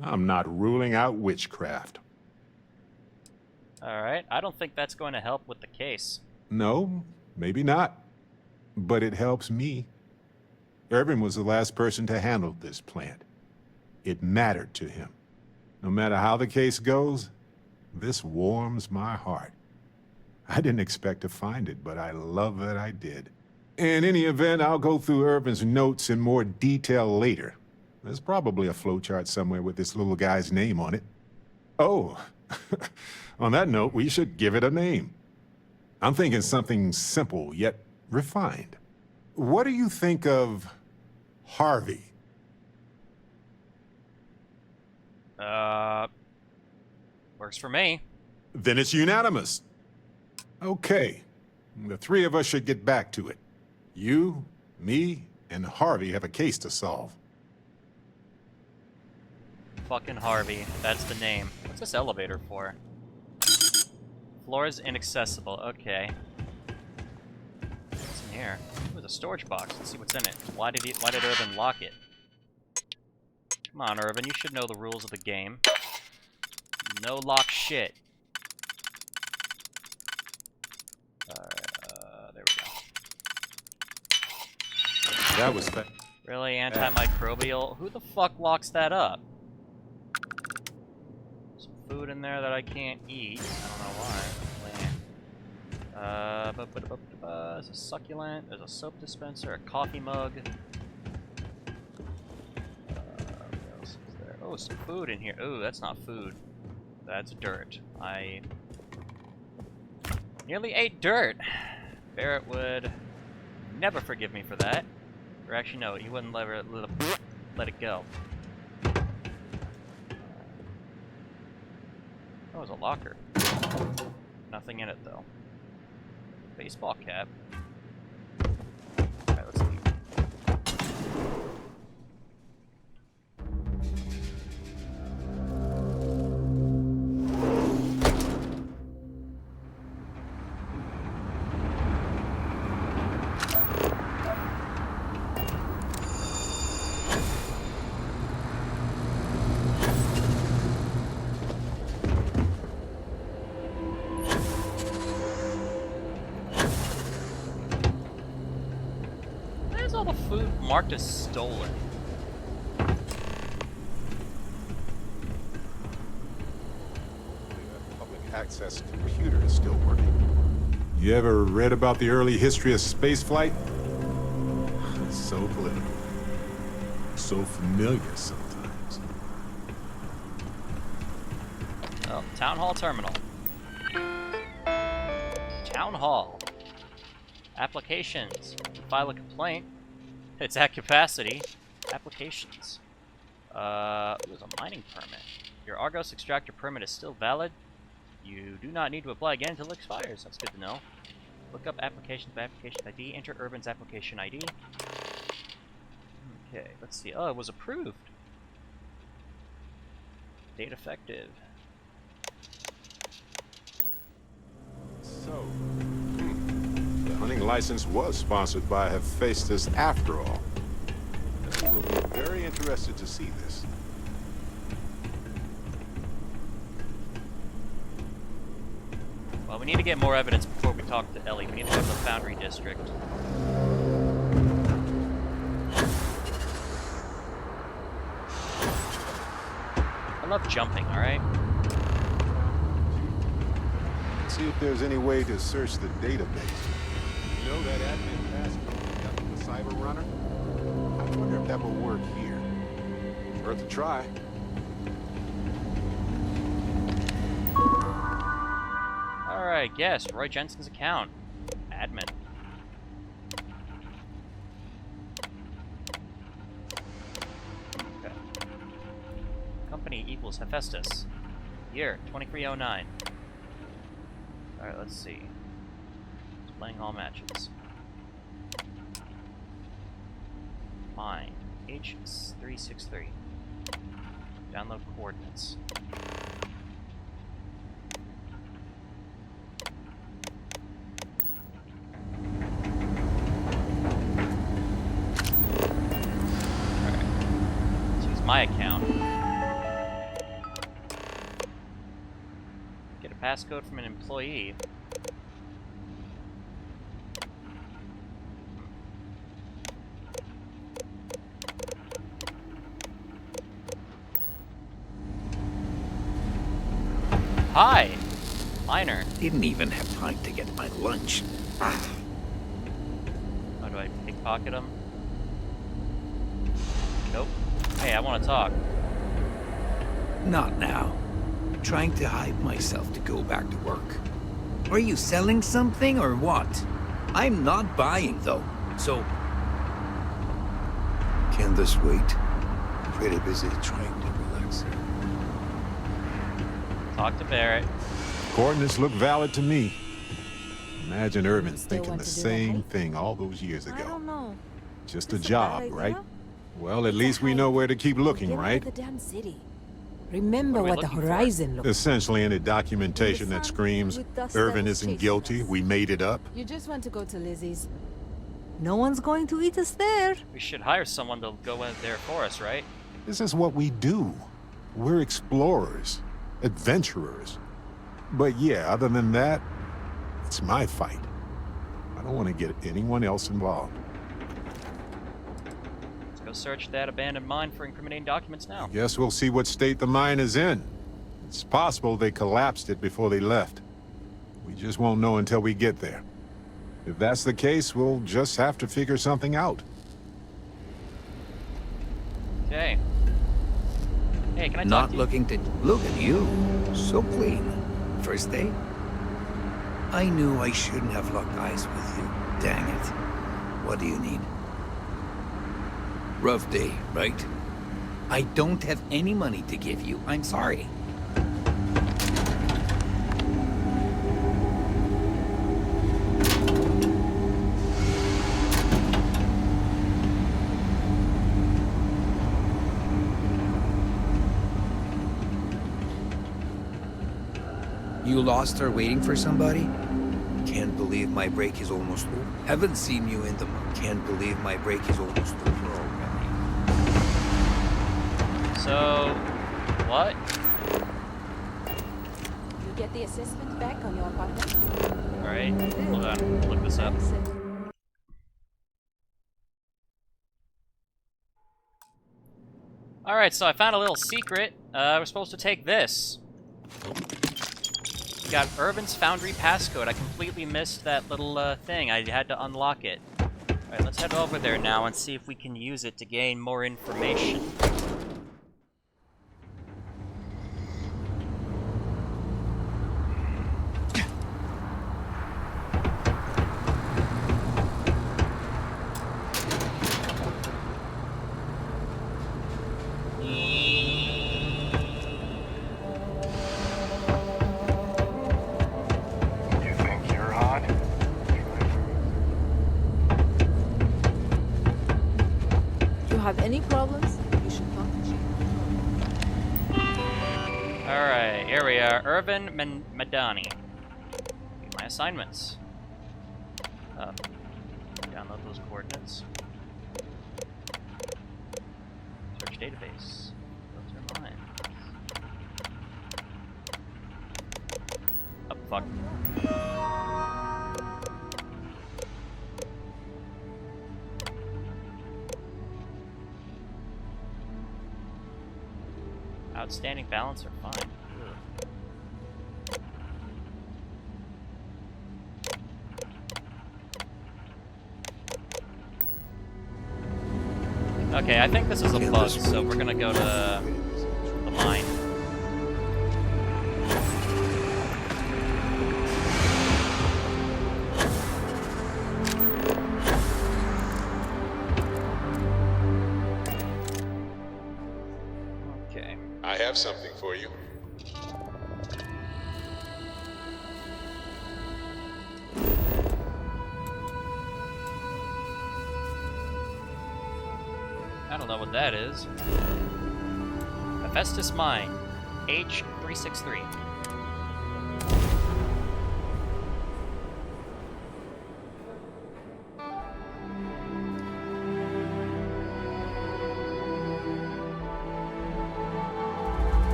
I'm not ruling out witchcraft. Alright, I don't think that's going to help with the case. No, maybe not. But it helps me. Irvin was the last person to handle this plant. It mattered to him. No matter how the case goes, this warms my heart. I didn't expect to find it, but I love that I did. In any event, I'll go through Irvin's notes in more detail later. There's probably a flowchart somewhere with this little guy's name on it. Oh, on that note, we should give it a name. I'm thinking something simple yet refined. What do you think of Harvey? Works for me. Then it's unanimous. Okay, the three of us should get back to it. You, me, and Harvey have a case to solve. Fucking Harvey. That's the name. What's this elevator for? Floor is inaccessible. Okay. What's in here? Ooh, there's a storage box. Let's see what's in it. Why did Irvin lock it? Come on, Irvin. You should know the rules of the game. No lock shit. Alright, there we go. That was Really? Antimicrobial? Who the fuck locks that up? Some food in there that I can't eat. I don't know why. There's a succulent, there's a soap dispenser, a coffee mug. What else is there? Oh, some food in here. Oh, that's not food. That's dirt. I nearly ate dirt. Barrett would never forgive me for that. Or actually, no, he wouldn't let it go. Oh, it's a locker. Nothing in it, though. Baseball cap. Alright, let's leave. All the food marked as stolen. Public access computer is still working. You ever read about the early history of spaceflight? It's so political. So familiar sometimes. Oh, Town Hall Terminal. Town Hall. Applications. File a complaint. It's at capacity. Applications. It was a mining permit. Your Argos extractor permit is still valid. You do not need to apply again until it expires. That's good to know. Look up applications by application ID. Enter Urban's application ID. Okay, let's see. Oh, it was approved. Date effective. So, the hunting license was sponsored by Hephaestus after all. I will be very interested to see this. Well, we need to get more evidence before we talk to Ellie. We need to go to the Foundry District. I love jumping, alright? See if there's any way to search the database. You know that admin passcode we got from the Cyber Runner? I wonder if that will work here. Worth a try. Alright, guess. Roy Jensen's account. Admin. Okay. Company equals Hephaestus. Year, 2309. Alright, let's see. Playing all matches. Mine. H363. Download coordinates. Alright. Let's use my account. Get a passcode from an employee. Hi, Miner. Didn't even have time to get my lunch. How do I pickpocket him? Nope. Hey, I want to talk. Not now. Trying to hype myself to go back to work. Are you selling something or what? I'm not buying though, so... Can this wait? Pretty busy trying to relax. Talk to Barrett. Coordinates look valid to me. Imagine Irvin Still thinking want the to do that, same hey? thing all those years I ago. don't know. Just a It's a bad job, idea. right? Well, at It's a least we know hike. where to keep looking, Get out right? of the damn city. Remember What are we what the looking for? horizon looks Essentially any documentation that sun, screams with dust Irvin that is isn't chasing guilty, us. we made it up. You just want to go to Lizzie's. No one's going to eat us there. We should hire someone to go in there for us, right? This is what we do. We're explorers, adventurers. But yeah, other than that, it's my fight. I don't want to get anyone else involved. Let's go search that abandoned mine for incriminating documents now. Guess we'll see what state the mine is in. It's possible they collapsed it before they left. We just won't know until we get there. If that's the case, we'll just have to figure something out. Okay. Hey, can I talk Not to you? looking to... Look at you. So clean. First day? I knew I shouldn't have locked eyes with you. Dang it. What do you need? Rough day, right? I don't have any money to give you. I'm sorry. You lost her waiting for somebody? Can't believe my break is almost over. Haven't seen you in the month. Can't believe my break is almost over already. So, what? You get the assessment back on your apartment? Alright, hold on. Look this up. Alright, so I found a little secret. We're supposed to take this. We got Irvin's Foundry passcode. I completely missed that little thing. I had to unlock it. Alright, let's head over there now and see if we can use it to gain more information. You think you're hot? If you have any problems, you should contact me. Alright, here we are. Irvin Madani. My assignments. Download those coordinates. Search database. Those are mine. Oh, fuck. Outstanding balance are fine. Ugh. Okay, I think this is a bug, so we're gonna go to the mine. Okay. I have something for you. know what that is. Hephaestus Mine, H363.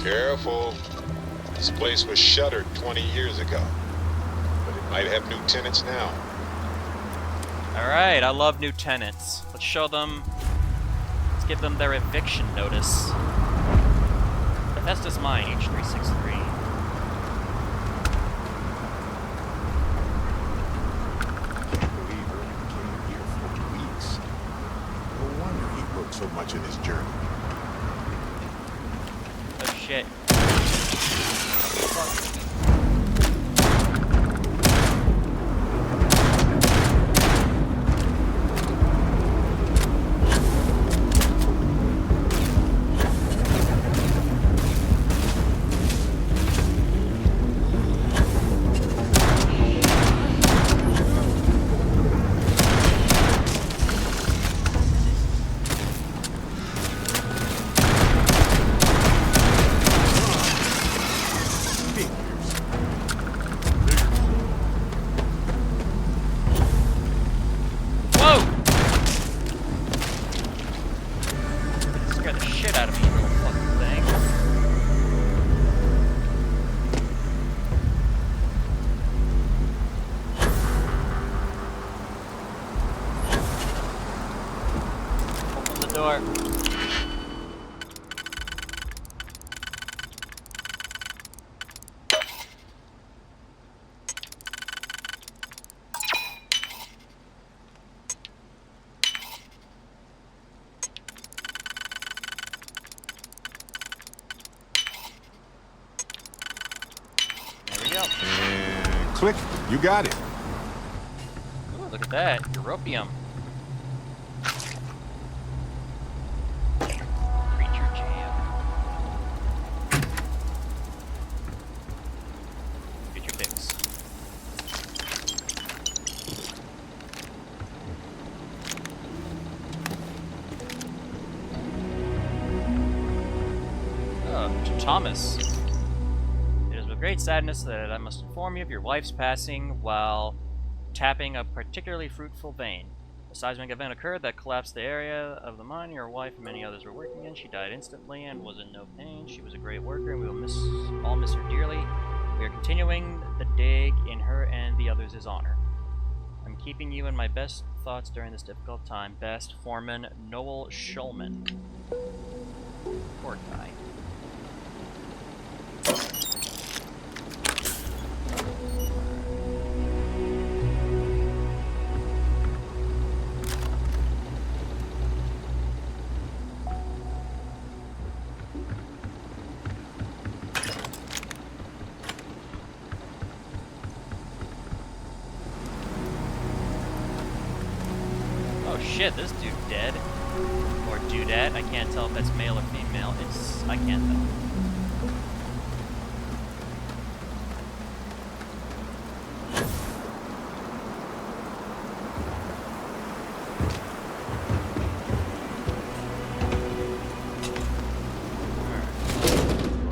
Careful. This place was shuttered 20 years ago. But it might have new tenants now. Alright, I love new tenants. Let's show them... Let's give them their eviction notice. Hephaestus Mine, H363. No wonder he worked so much in his journey. Oh shit. Door. There we go. And click. You got it. Ooh, look at that. Europium. Thomas. It is with great sadness that I must inform you of your wife's passing while tapping a particularly fruitful vein. A seismic event occurred that collapsed the area of the mine your wife and many others were working in. She died instantly and was in no pain. She was a great worker and we will all miss her dearly. We are continuing the dig in her and the others' honor. I'm keeping you in my best thoughts during this difficult time. Best, Foreman Noel Schulman. Poor guy. Shit, this dude dead. Or dudette. I can't tell if that's male or female. I can't tell.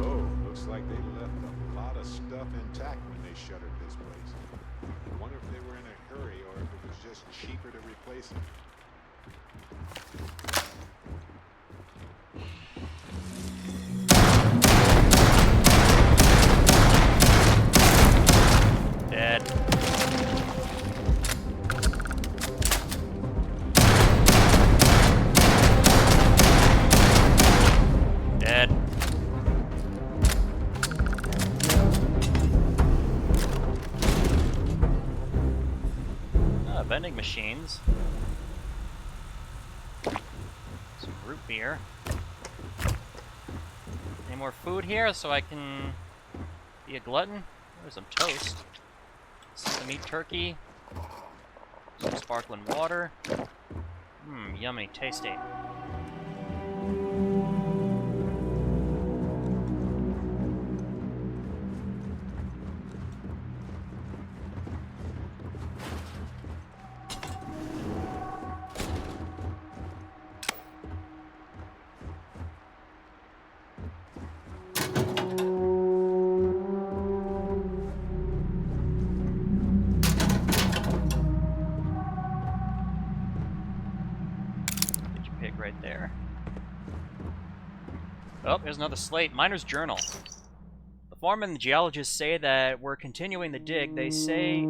Oh, looks like they left a lot of stuff intact when they shuttered this place. I wonder if they were in a hurry or if it was just cheaper to replace it. Dead. Dead. Vending machines. Some root beer. Any more food here so I can be a glutton? There's some toast. Some meat turkey. Some sparkling water. Mmm, yummy, tasty. right there. Oh, there's another slate. Miner's Journal. The foreman and the geologists say that we're continuing the dig. They say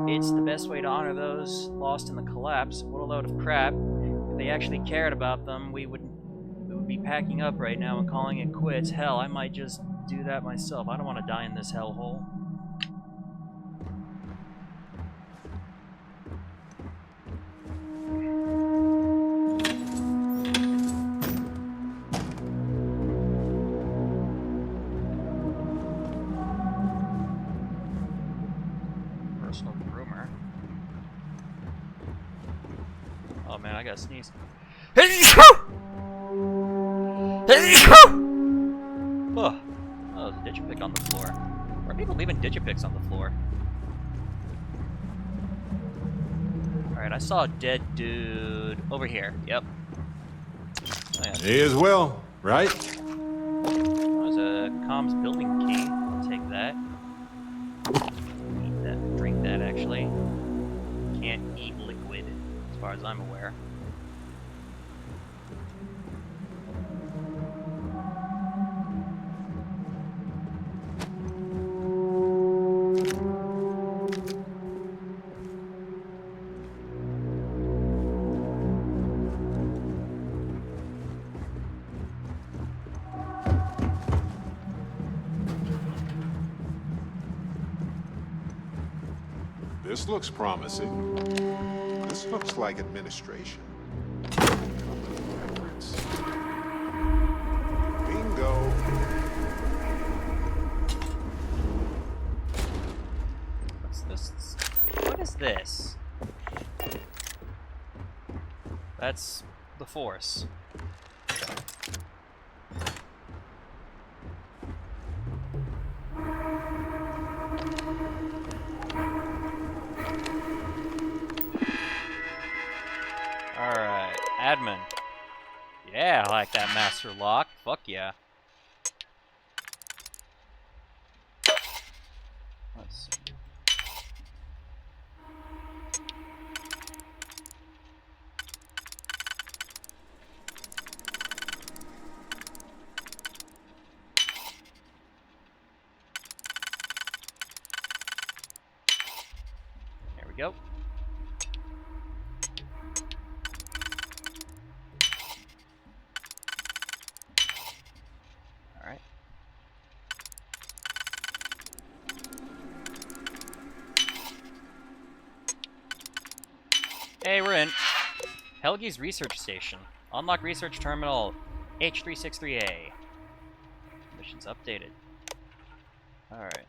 it's the best way to honor those lost in the collapse. What a load of crap. If they actually cared about them, we would be packing up right now and calling it quits. Hell, I might just do that myself. I don't want to die in this hellhole. Personal groomer. Oh man, I gotta sneeze. Oh, there's a digipick on the floor. Why are people leaving digipicks on the floor? Alright, I saw a dead dude over here. Yep. Oh, yeah. Me as well, right? There's a comms building key. I'll take that. Eat that. Drink that, actually. Can't eat liquid, as far as I'm aware. This looks promising. This looks like administration. Reference. Bingo. What's this? What is this? That's the Force. Alright, admin. Yeah, I like that master lock. Fuck yeah. Let's see. There we go. Alright. Hey, we're in. Helgi's research station. Unlock research terminal H363A. Missions updated. Alright.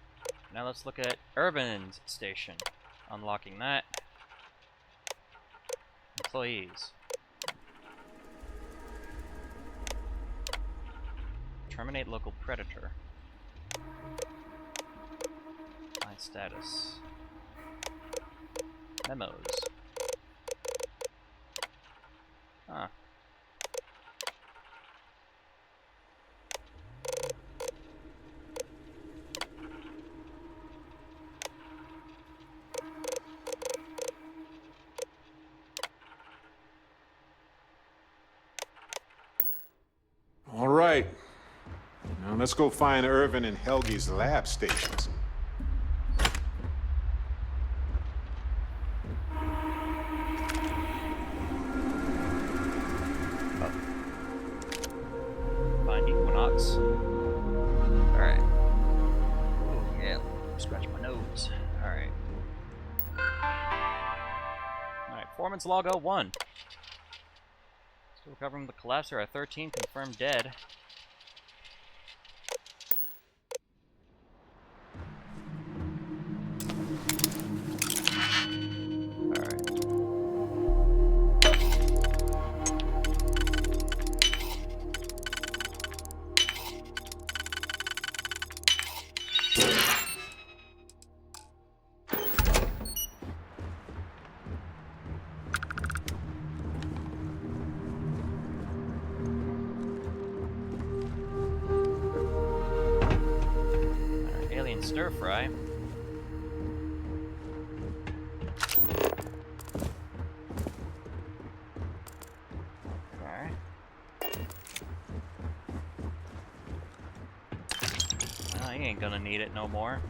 Now let's look at Urban's station. Unlocking that. Employees. Terminate local predator. My status. Memos. Huh. All right. Now let's go find Irvin and Helgi's lab stations. Find Equinox. Alright. Oh, yeah. Scratch my nose. Alright. Alright, Foreman's Log 01. Still recovering from the collapse. There are 13 confirmed dead. Stir fry. Okay. ain't gonna need it no more.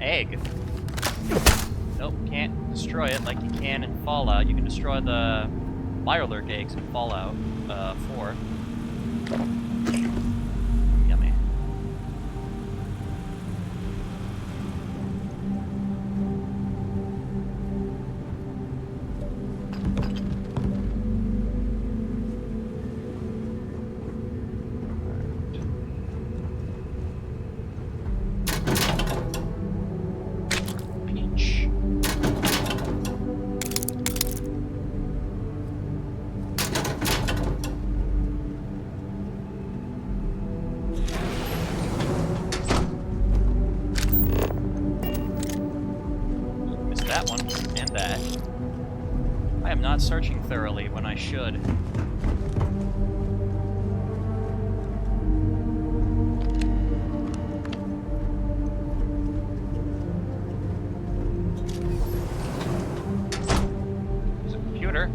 Egg. Nope, can't destroy it like you can in Fallout. You can destroy the Mirelurk eggs in Fallout 4. Yummy. That one, and that. I am not searching thoroughly when I should. There's a computer.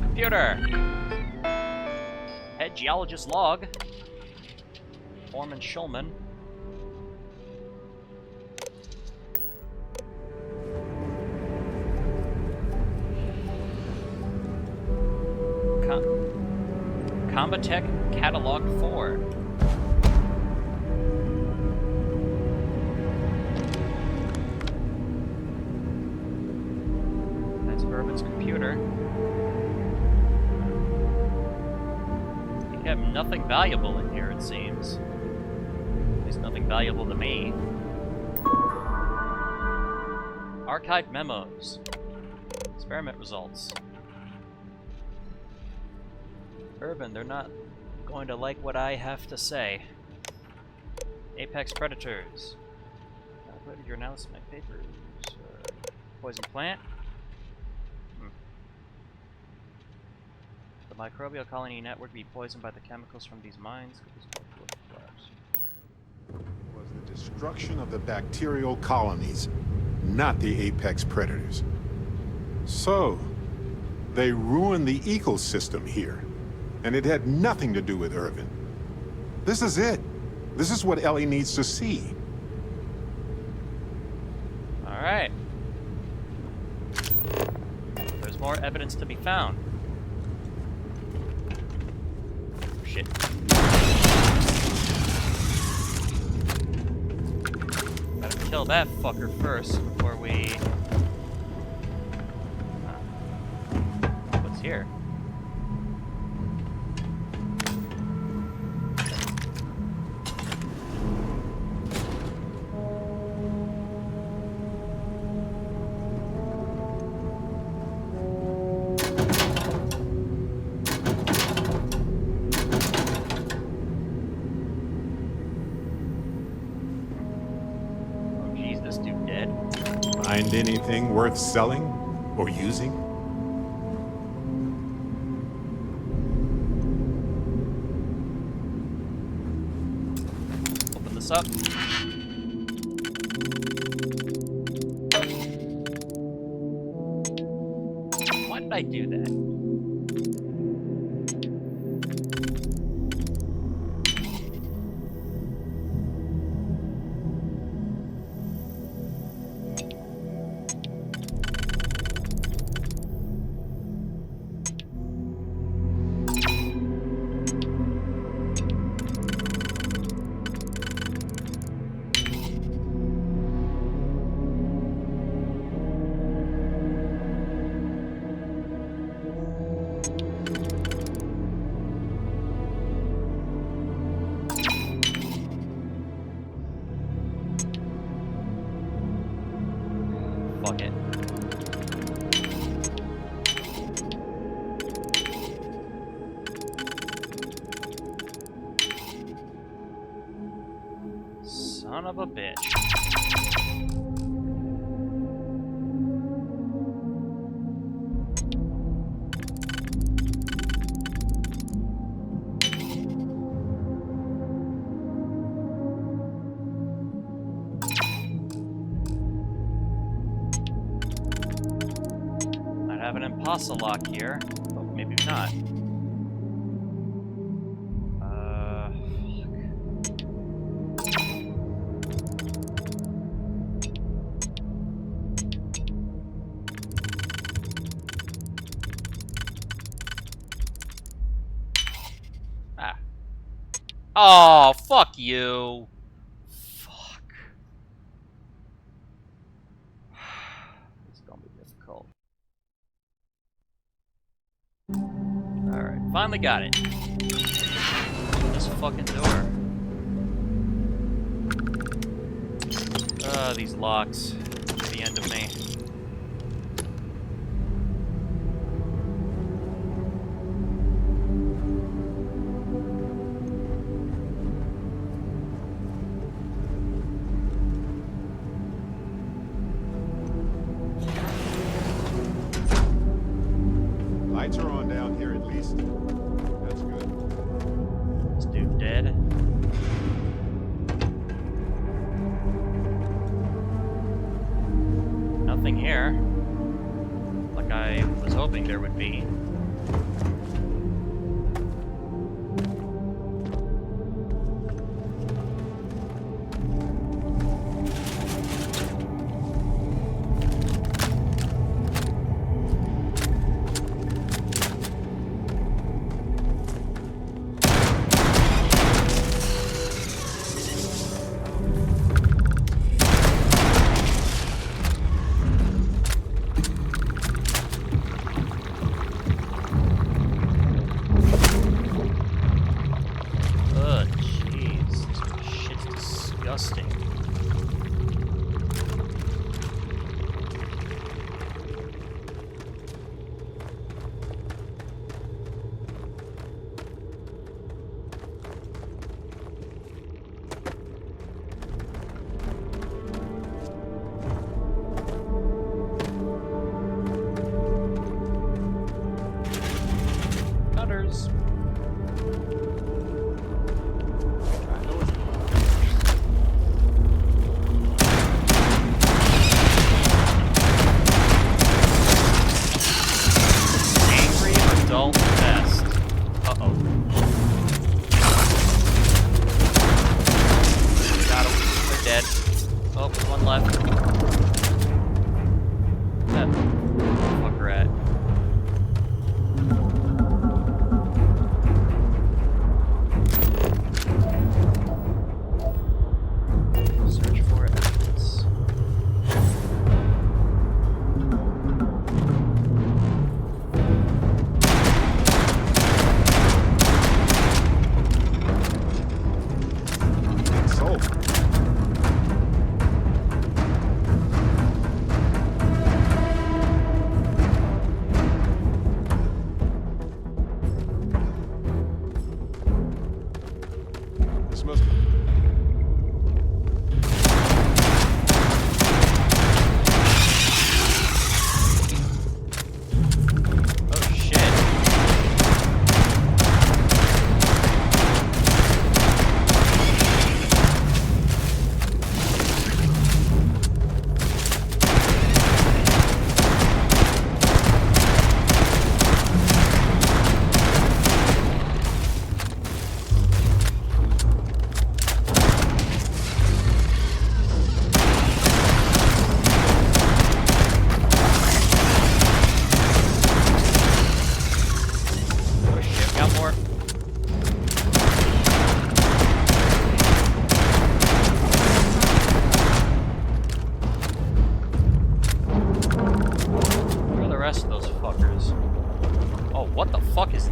Computer! Head geologist log. Foreman Schulman. Combatech Catalog 4. That's Urban's computer. We have nothing valuable in here, it seems. At least nothing valuable to me. Archived memos. Experiment results. Urban, they're not going to like what I have to say. Apex predators. Calculated your analysis of my papers. Poison plant. The microbial colony network be poisoned by the chemicals from these mines. It was the destruction of the bacterial colonies, not the apex predators. So, they ruined the ecosystem here, and it had nothing to do with Irvin. This is it. This is what Ellie needs to see. Alright. There's more evidence to be found. Shit. Gotta kill that fucker first before we... What's here? Find anything worth selling or using? Open this up. Why did I do that? fuck it. Son of a bitch. Might have an impossible lock here, but maybe not. Oh, fuck you. Fuck. This is gonna be difficult. Alright, finally got it. This fucking door. These locks. The end of me. Lights are on down here at least. That's good. This dude dead. Nothing here. Like I was hoping there would be.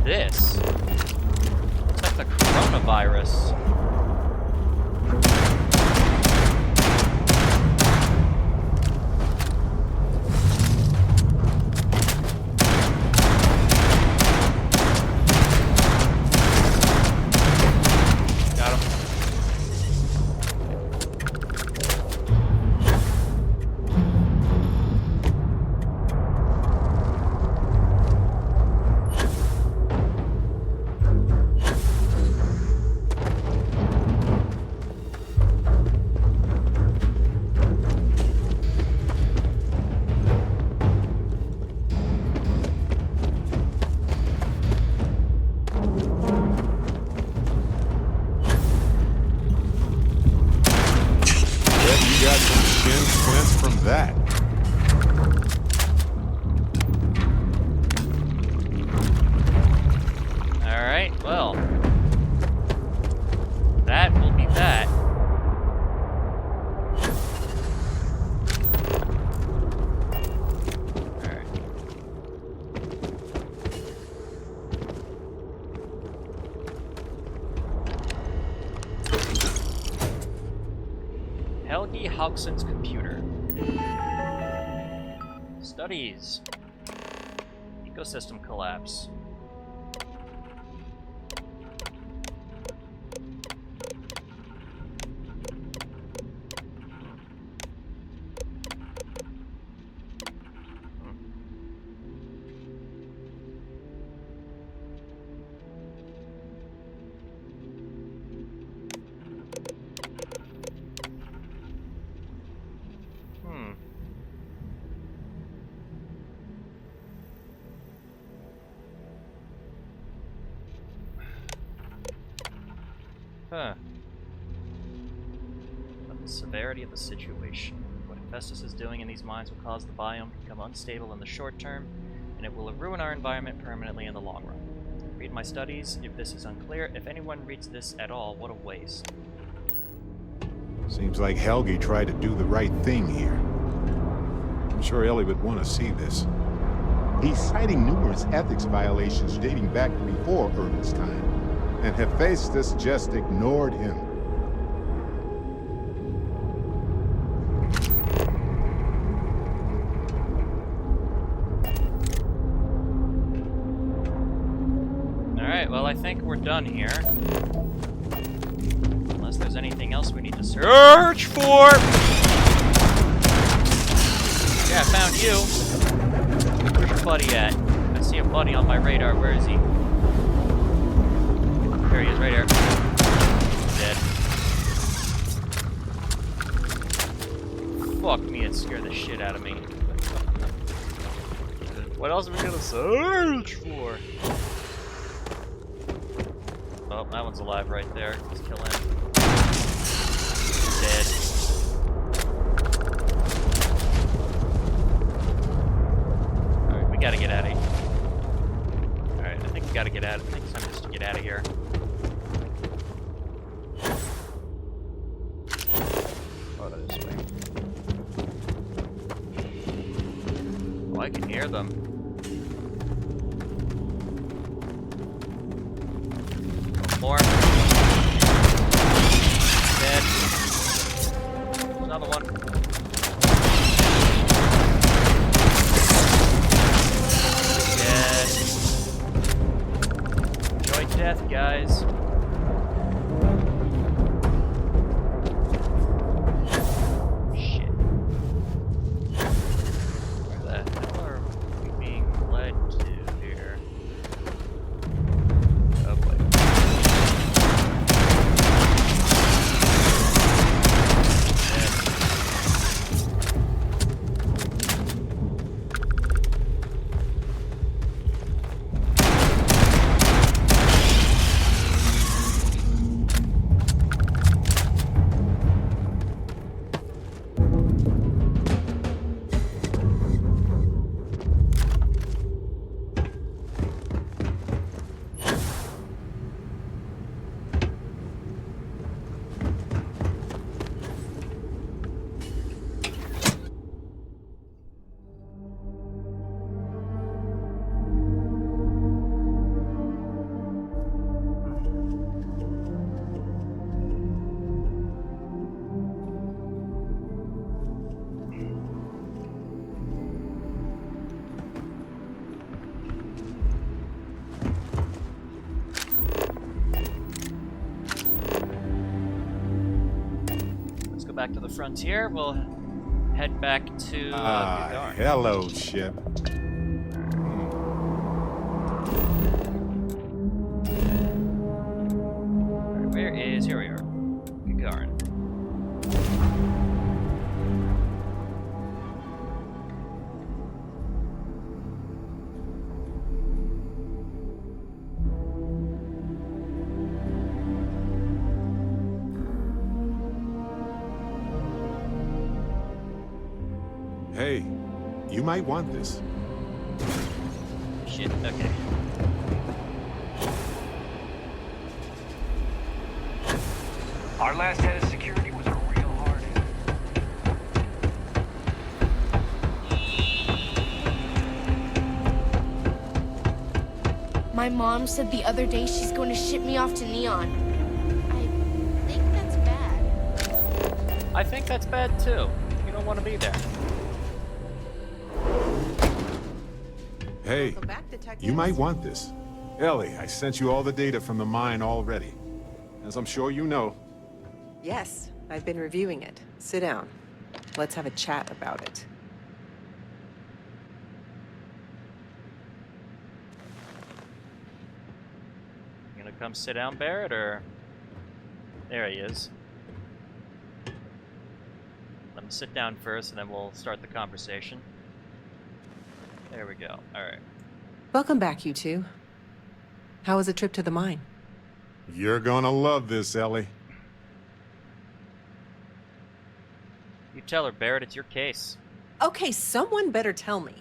this? Looks like the coronavirus. that. Alright, well. That will be that. Alright. Helgi Haukson's computer. Studies. Ecosystem collapse. Huh. But the severity of the situation. What Hephaestus is doing in these mines will cause the biome to become unstable in the short term, and it will ruin our environment permanently in the long run. Read my studies. If this is unclear, if anyone reads this at all, what a waste. Seems like Helgi tried to do the right thing here. I'm sure Ellie would want to see this. He's citing numerous ethics violations dating back to before Irvin's time, and Hephaestus just ignored him. Alright, well I think we're done here. Unless there's anything else we need to search for! Yeah, I found you. Where's your buddy at? I see a buddy on my radar. Where is he? There he is, right here. Dead. Fuck me, it scared the shit out of me. What else are we gonna search for? Oh, that one's alive right there. Let's kill him. Dead. Alright, we gotta get out of here. Alright, I think we gotta get out. I think it's time just to get out of here. Oh, this way. Oh, I can hear them. More. Dead. Another one. Dead. Enjoy death, guys. Shit. Where the hell are we being led to here? Oh boy. Back to the frontier. We'll head back to Gagarin. Hello, ship. Alright, where is... Here we are. Gagarin. Hey, you might want this. Shit, okay. Our last head of security was a real hard hit. My mom said the other day she's going to ship me off to Neon. I think that's bad. I think that's bad too. You don't want to be there. Hey, Welcome back, Detective. you might want this. Ellie, I sent you all the data from the mine already. As I'm sure you know, Yes, I've been reviewing it. Sit down. Let's have a chat about it. You gonna come sit down, Barrett, or... There he is. Let him sit down first, and then we'll start the conversation. There we go. Alright. Welcome back, you two. How was the trip to the mine? you're gonna love this, Ellie. You tell her, Barrett, it's your case. Okay, someone better tell me.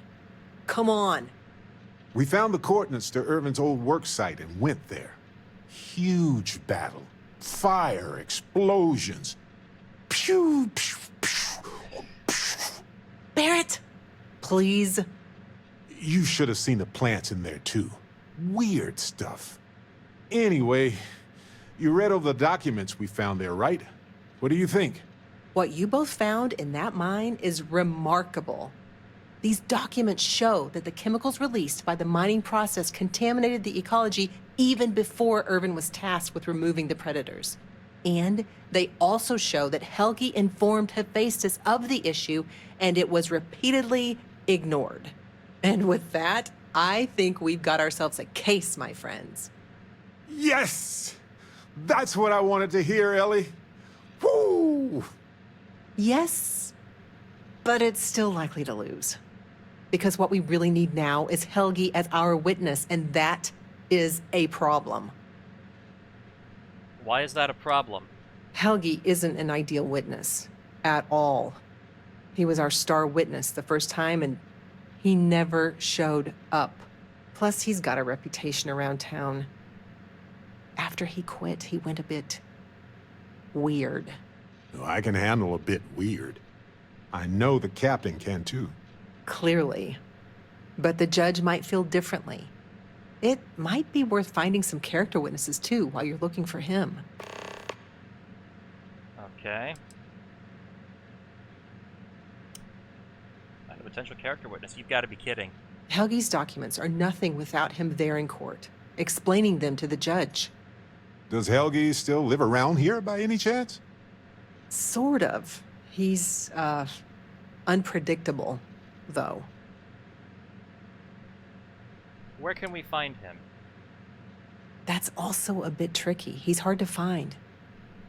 Come on. We found the coordinates to Irvin's old work site and went there. Huge battle. Fire, explosions. Pew, pew, pew, pew. Barrett, please. You should have seen the plants in there, too. Weird stuff. Anyway, you read over the documents we found there, right? What do you think? What you both found in that mine is remarkable. These documents show that the chemicals released by the mining process contaminated the ecology even before Irvin was tasked with removing the predators. And they also show that Helgi informed Hephaestus of the issue, and it was repeatedly ignored. And with that, I think we've got ourselves a case, my friends. Yes! That's what I wanted to hear, Ellie. Woo! Yes, but it's still likely to lose. Because what we really need now is Helgi as our witness, and that is a problem. Why is that a problem? Helgi isn't an ideal witness at all. He was our star witness the first time, and he never showed up. Plus, he's got a reputation around town. After he quit, he went a bit weird. I can handle a bit weird. I know the captain can too. Clearly. But the judge might feel differently. It might be worth finding some character witnesses too while you're looking for him. Okay. Find a potential character witness. You've got to be kidding. Helgi's documents are nothing without him there in court, explaining them to the judge. Does Helgi still live around here by any chance? Sort of. He's, unpredictable, though. Where can we find him? That's also a bit tricky. He's hard to find.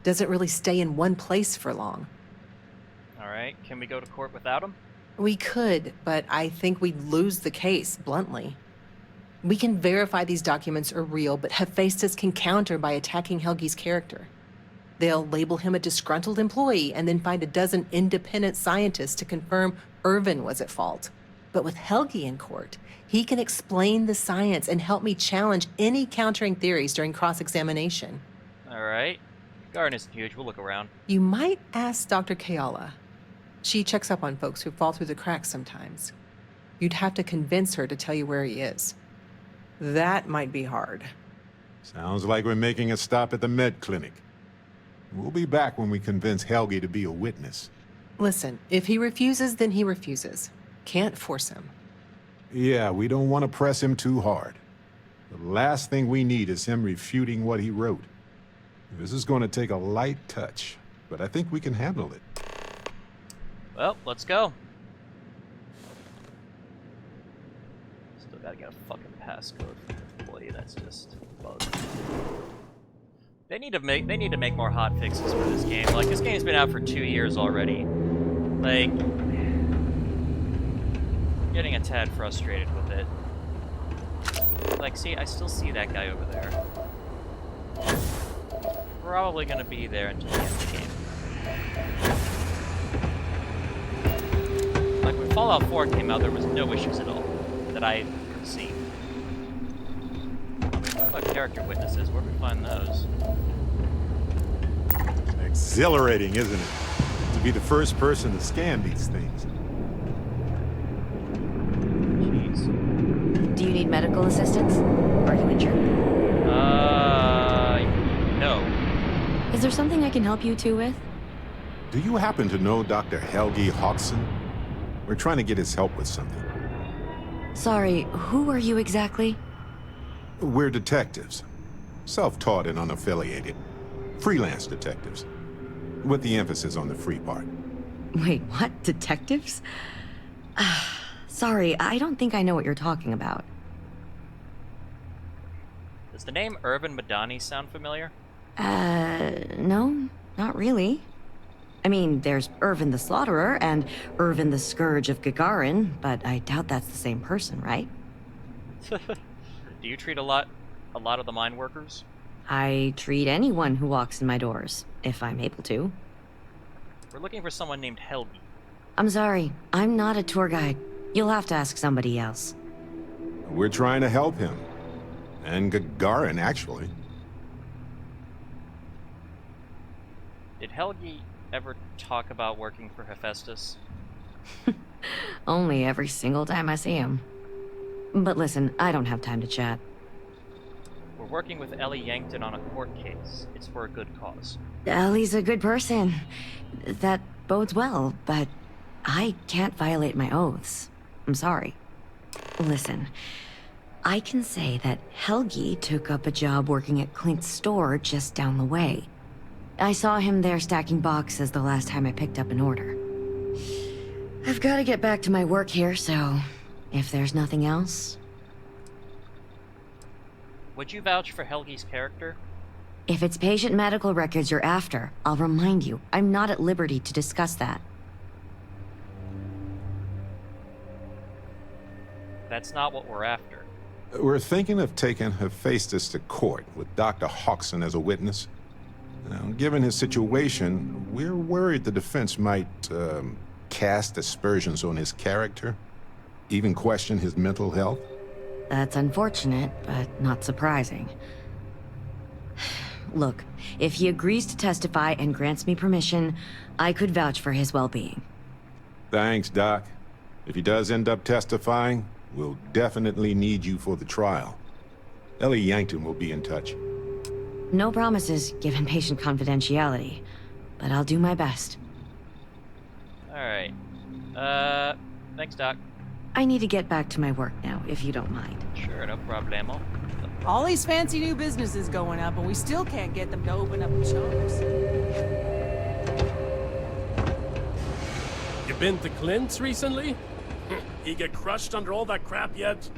Doesn't really stay in one place for long. Alright, can we go to court without him? We could, but I think we'd lose the case, bluntly. We can verify these documents are real, but Hephaestus can counter by attacking Helgi's character. They'll label him a disgruntled employee and then find a dozen independent scientists to confirm Irvin was at fault. But with Helgi in court, he can explain the science and help me challenge any countering theories during cross-examination. Alright. Garden isn't huge, we'll look around. You might ask Dr. Kayala. She checks up on folks who fall through the cracks sometimes. You'd have to convince her to tell you where he is. That might be hard. Sounds like we're making a stop at the med clinic. We'll be back when we convince Helgi to be a witness. Listen, if he refuses, then he refuses. Can't force him. Yeah, we don't want to press him too hard. The last thing we need is him refuting what he wrote. This is going to take a light touch, but I think we can handle it. Well, let's go. Still gotta get a fucking passcode for the employee, that's just a bug. They need to make more hot fixes for this game. Like, this game's been out for 2 years already. Like, getting a tad frustrated with it. Like, see, I still see that guy over there. Probably gonna be there until the end of the game. Like, when Fallout 4 came out, there was no issues at all that I could see. What about character witnesses? Where do we find those? Exhilarating, isn't it? To be the first person to scan these things. Jeez. Do you need medical assistance? Are you injured? No. Is there something I can help you two with? Do you happen to know Dr. Helgi Hodgson? We're trying to get his help with something. Sorry, who are you exactly? We're detectives. Self-taught and unaffiliated. Freelance detectives. With the emphasis on the free part. Wait, what? Detectives? Sorry, I don't think I know what you're talking about. Does the name Irvin Madani sound familiar? No, not really. I mean, there's Irvin the Slaughterer and Irvin the Scourge of Gagarin, but I doubt that's the same person, right? Do you treat a lot of the mine workers? I treat anyone who walks in my doors, if I'm able to. We're looking for someone named Helgi. I'm sorry, I'm not a tour guide. You'll have to ask somebody else. We're trying to help him. And Gagarin, actually. Did Helgi ever talk about working for Hephaestus? Only every single time I see him. But listen, I don't have time to chat. We're working with Ellie Yankton on a court case. It's for a good cause. Ellie's a good person. That bodes well, but I can't violate my oaths. I'm sorry. Listen, I can say that Helgi took up a job working at Clint's store just down the way. I saw him there stacking boxes the last time I picked up an order. I've got to get back to my work here, so if there's nothing else... Would you vouch for Helgi's character? If it's patient medical records you're after, I'll remind you, I'm not at liberty to discuss that. That's not what we're after. We're thinking of taking Hephaestus to court with Dr. Hodgson as a witness. Now, given his situation, we're worried the defense might cast aspersions on his character, even question his mental health. That's unfortunate, but not surprising. Look, if he agrees to testify and grants me permission, I could vouch for his well-being. Thanks, Doc. If he does end up testifying, we'll definitely need you for the trial. Ellie Yankton will be in touch. No promises, given patient confidentiality, but I'll do my best. Alright. Thanks, Doc. I need to get back to my work now, if you don't mind. Sure, no problemo. All these fancy new businesses going up, and we still can't get them to open up shops. You been to Clint's recently? You get crushed under all that crap yet?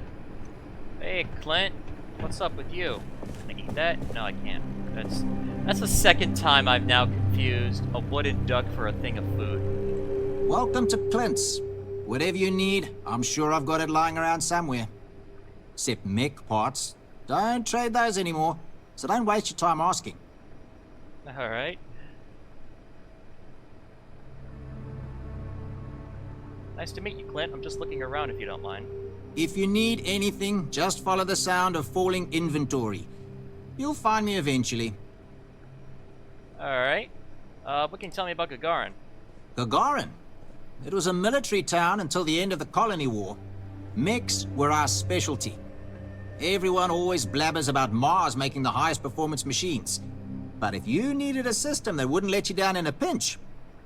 Hey, Clint. What's up with you? Can I eat that? No, I can't. That's the second time I've now confused a wooden duck for a thing of food. Welcome to Clint's. Whatever you need, I'm sure I've got it lying around somewhere. Except mech parts. Don't trade those anymore, so don't waste your time asking. Alright. Nice to meet you, Clint. I'm just looking around if you don't mind. If you need anything, just follow the sound of falling inventory. You'll find me eventually. Alright. What can you tell me about Gagarin? Gagarin? It was a military town until the end of the Colony War. Mechs were our specialty. Everyone always blabbers about Mars making the highest performance machines. But if you needed a system that wouldn't let you down in a pinch,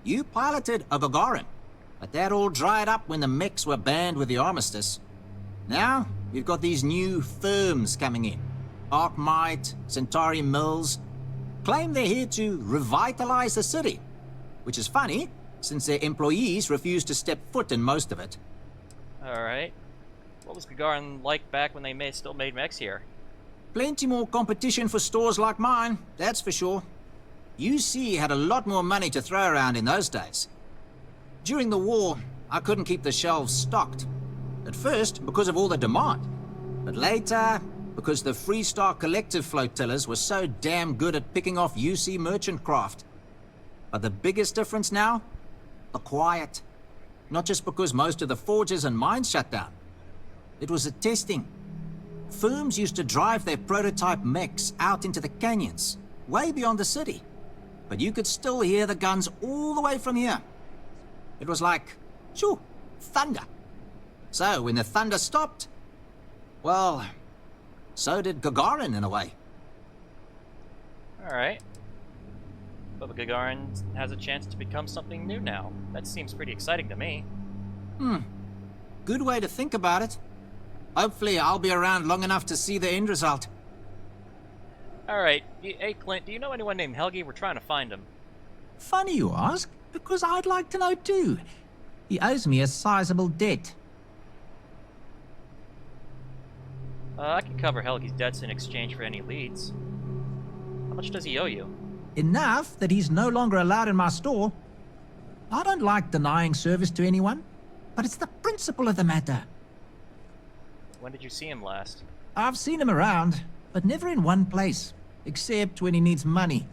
you piloted a Gagarin. But that all dried up when the mechs were banned with the armistice. Now, we've got these new firms coming in. Arkmite, Centauri Mills. Claim they're here to revitalize the city. Which is funny, since their employees refuse to step foot in most of it. Alright. What was Gagarin like back when they still made mechs here? Plenty more competition for stores like mine, that's for sure. UC had a lot more money to throw around in those days. During the war, I couldn't keep the shelves stocked. At first, because of all the demand. But later, because the Freestar Collective flotillas were so damn good at picking off UC merchant craft. But the biggest difference now? The quiet. Not just because most of the forges and mines shut down. It was a testing. Firms used to drive their prototype mechs out into the canyons, way beyond the city. But you could still hear the guns all the way from here. It was like, shoo, thunder. So when the thunder stopped, well, so did Gagarin in a way. Alright. But Gagarin has a chance to become something new now. That seems pretty exciting to me. Good way to think about it. Hopefully I'll be around long enough to see the end result. Alright, hey Clint, do you know anyone named Helgi? We're trying to find him. Funny you ask, because I'd like to know too. He owes me a sizable debt. I can cover Helgi's debts in exchange for any leads. How much does he owe you? Enough that he's no longer allowed in my store. I don't like denying service to anyone, but it's the principle of the matter. When did you see him last? I've seen him around, but never in one place, except when he needs money.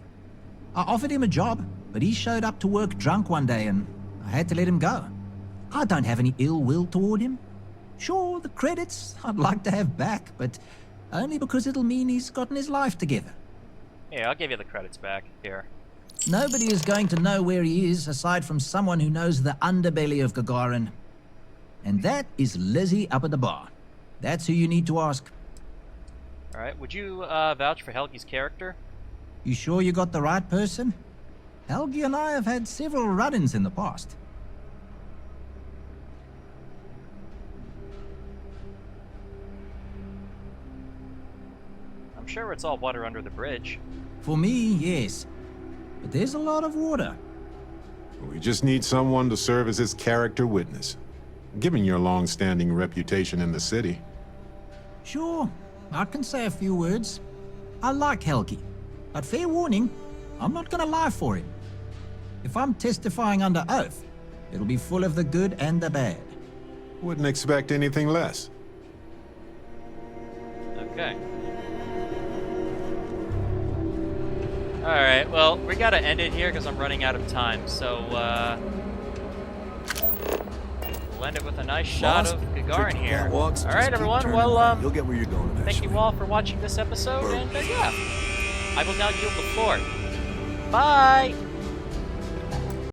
I offered him a job, but he showed up to work drunk one day and I had to let him go. I don't have any ill will toward him. Sure, the credits I'd like to have back, but only because it'll mean he's gotten his life together. Yeah, I'll give you the credits back. Here. Nobody is going to know where he is aside from someone who knows the underbelly of Gagarin. And that is Lizzie up at the bar. That's who you need to ask. Alright, would you vouch for Helgi's character? You sure you got the right person? Helgi and I have had several run-ins in the past. I'm sure it's all water under the bridge. For me, yes. But there's a lot of water. We just need someone to serve as his character witness, given your long-standing reputation in the city. Sure, I can say a few words. I like Helgi, but fair warning, I'm not gonna lie for him. If I'm testifying under oath, it'll be full of the good and the bad. Wouldn't expect anything less. Okay. Alright, well, we gotta end it here because I'm running out of time, so, we'll end it with a nice shot of Gagarin here. Alright, everyone, well, you'll get where you're going eventually. thank you all for watching this episode, and, yeah, I will now yield the floor. Bye!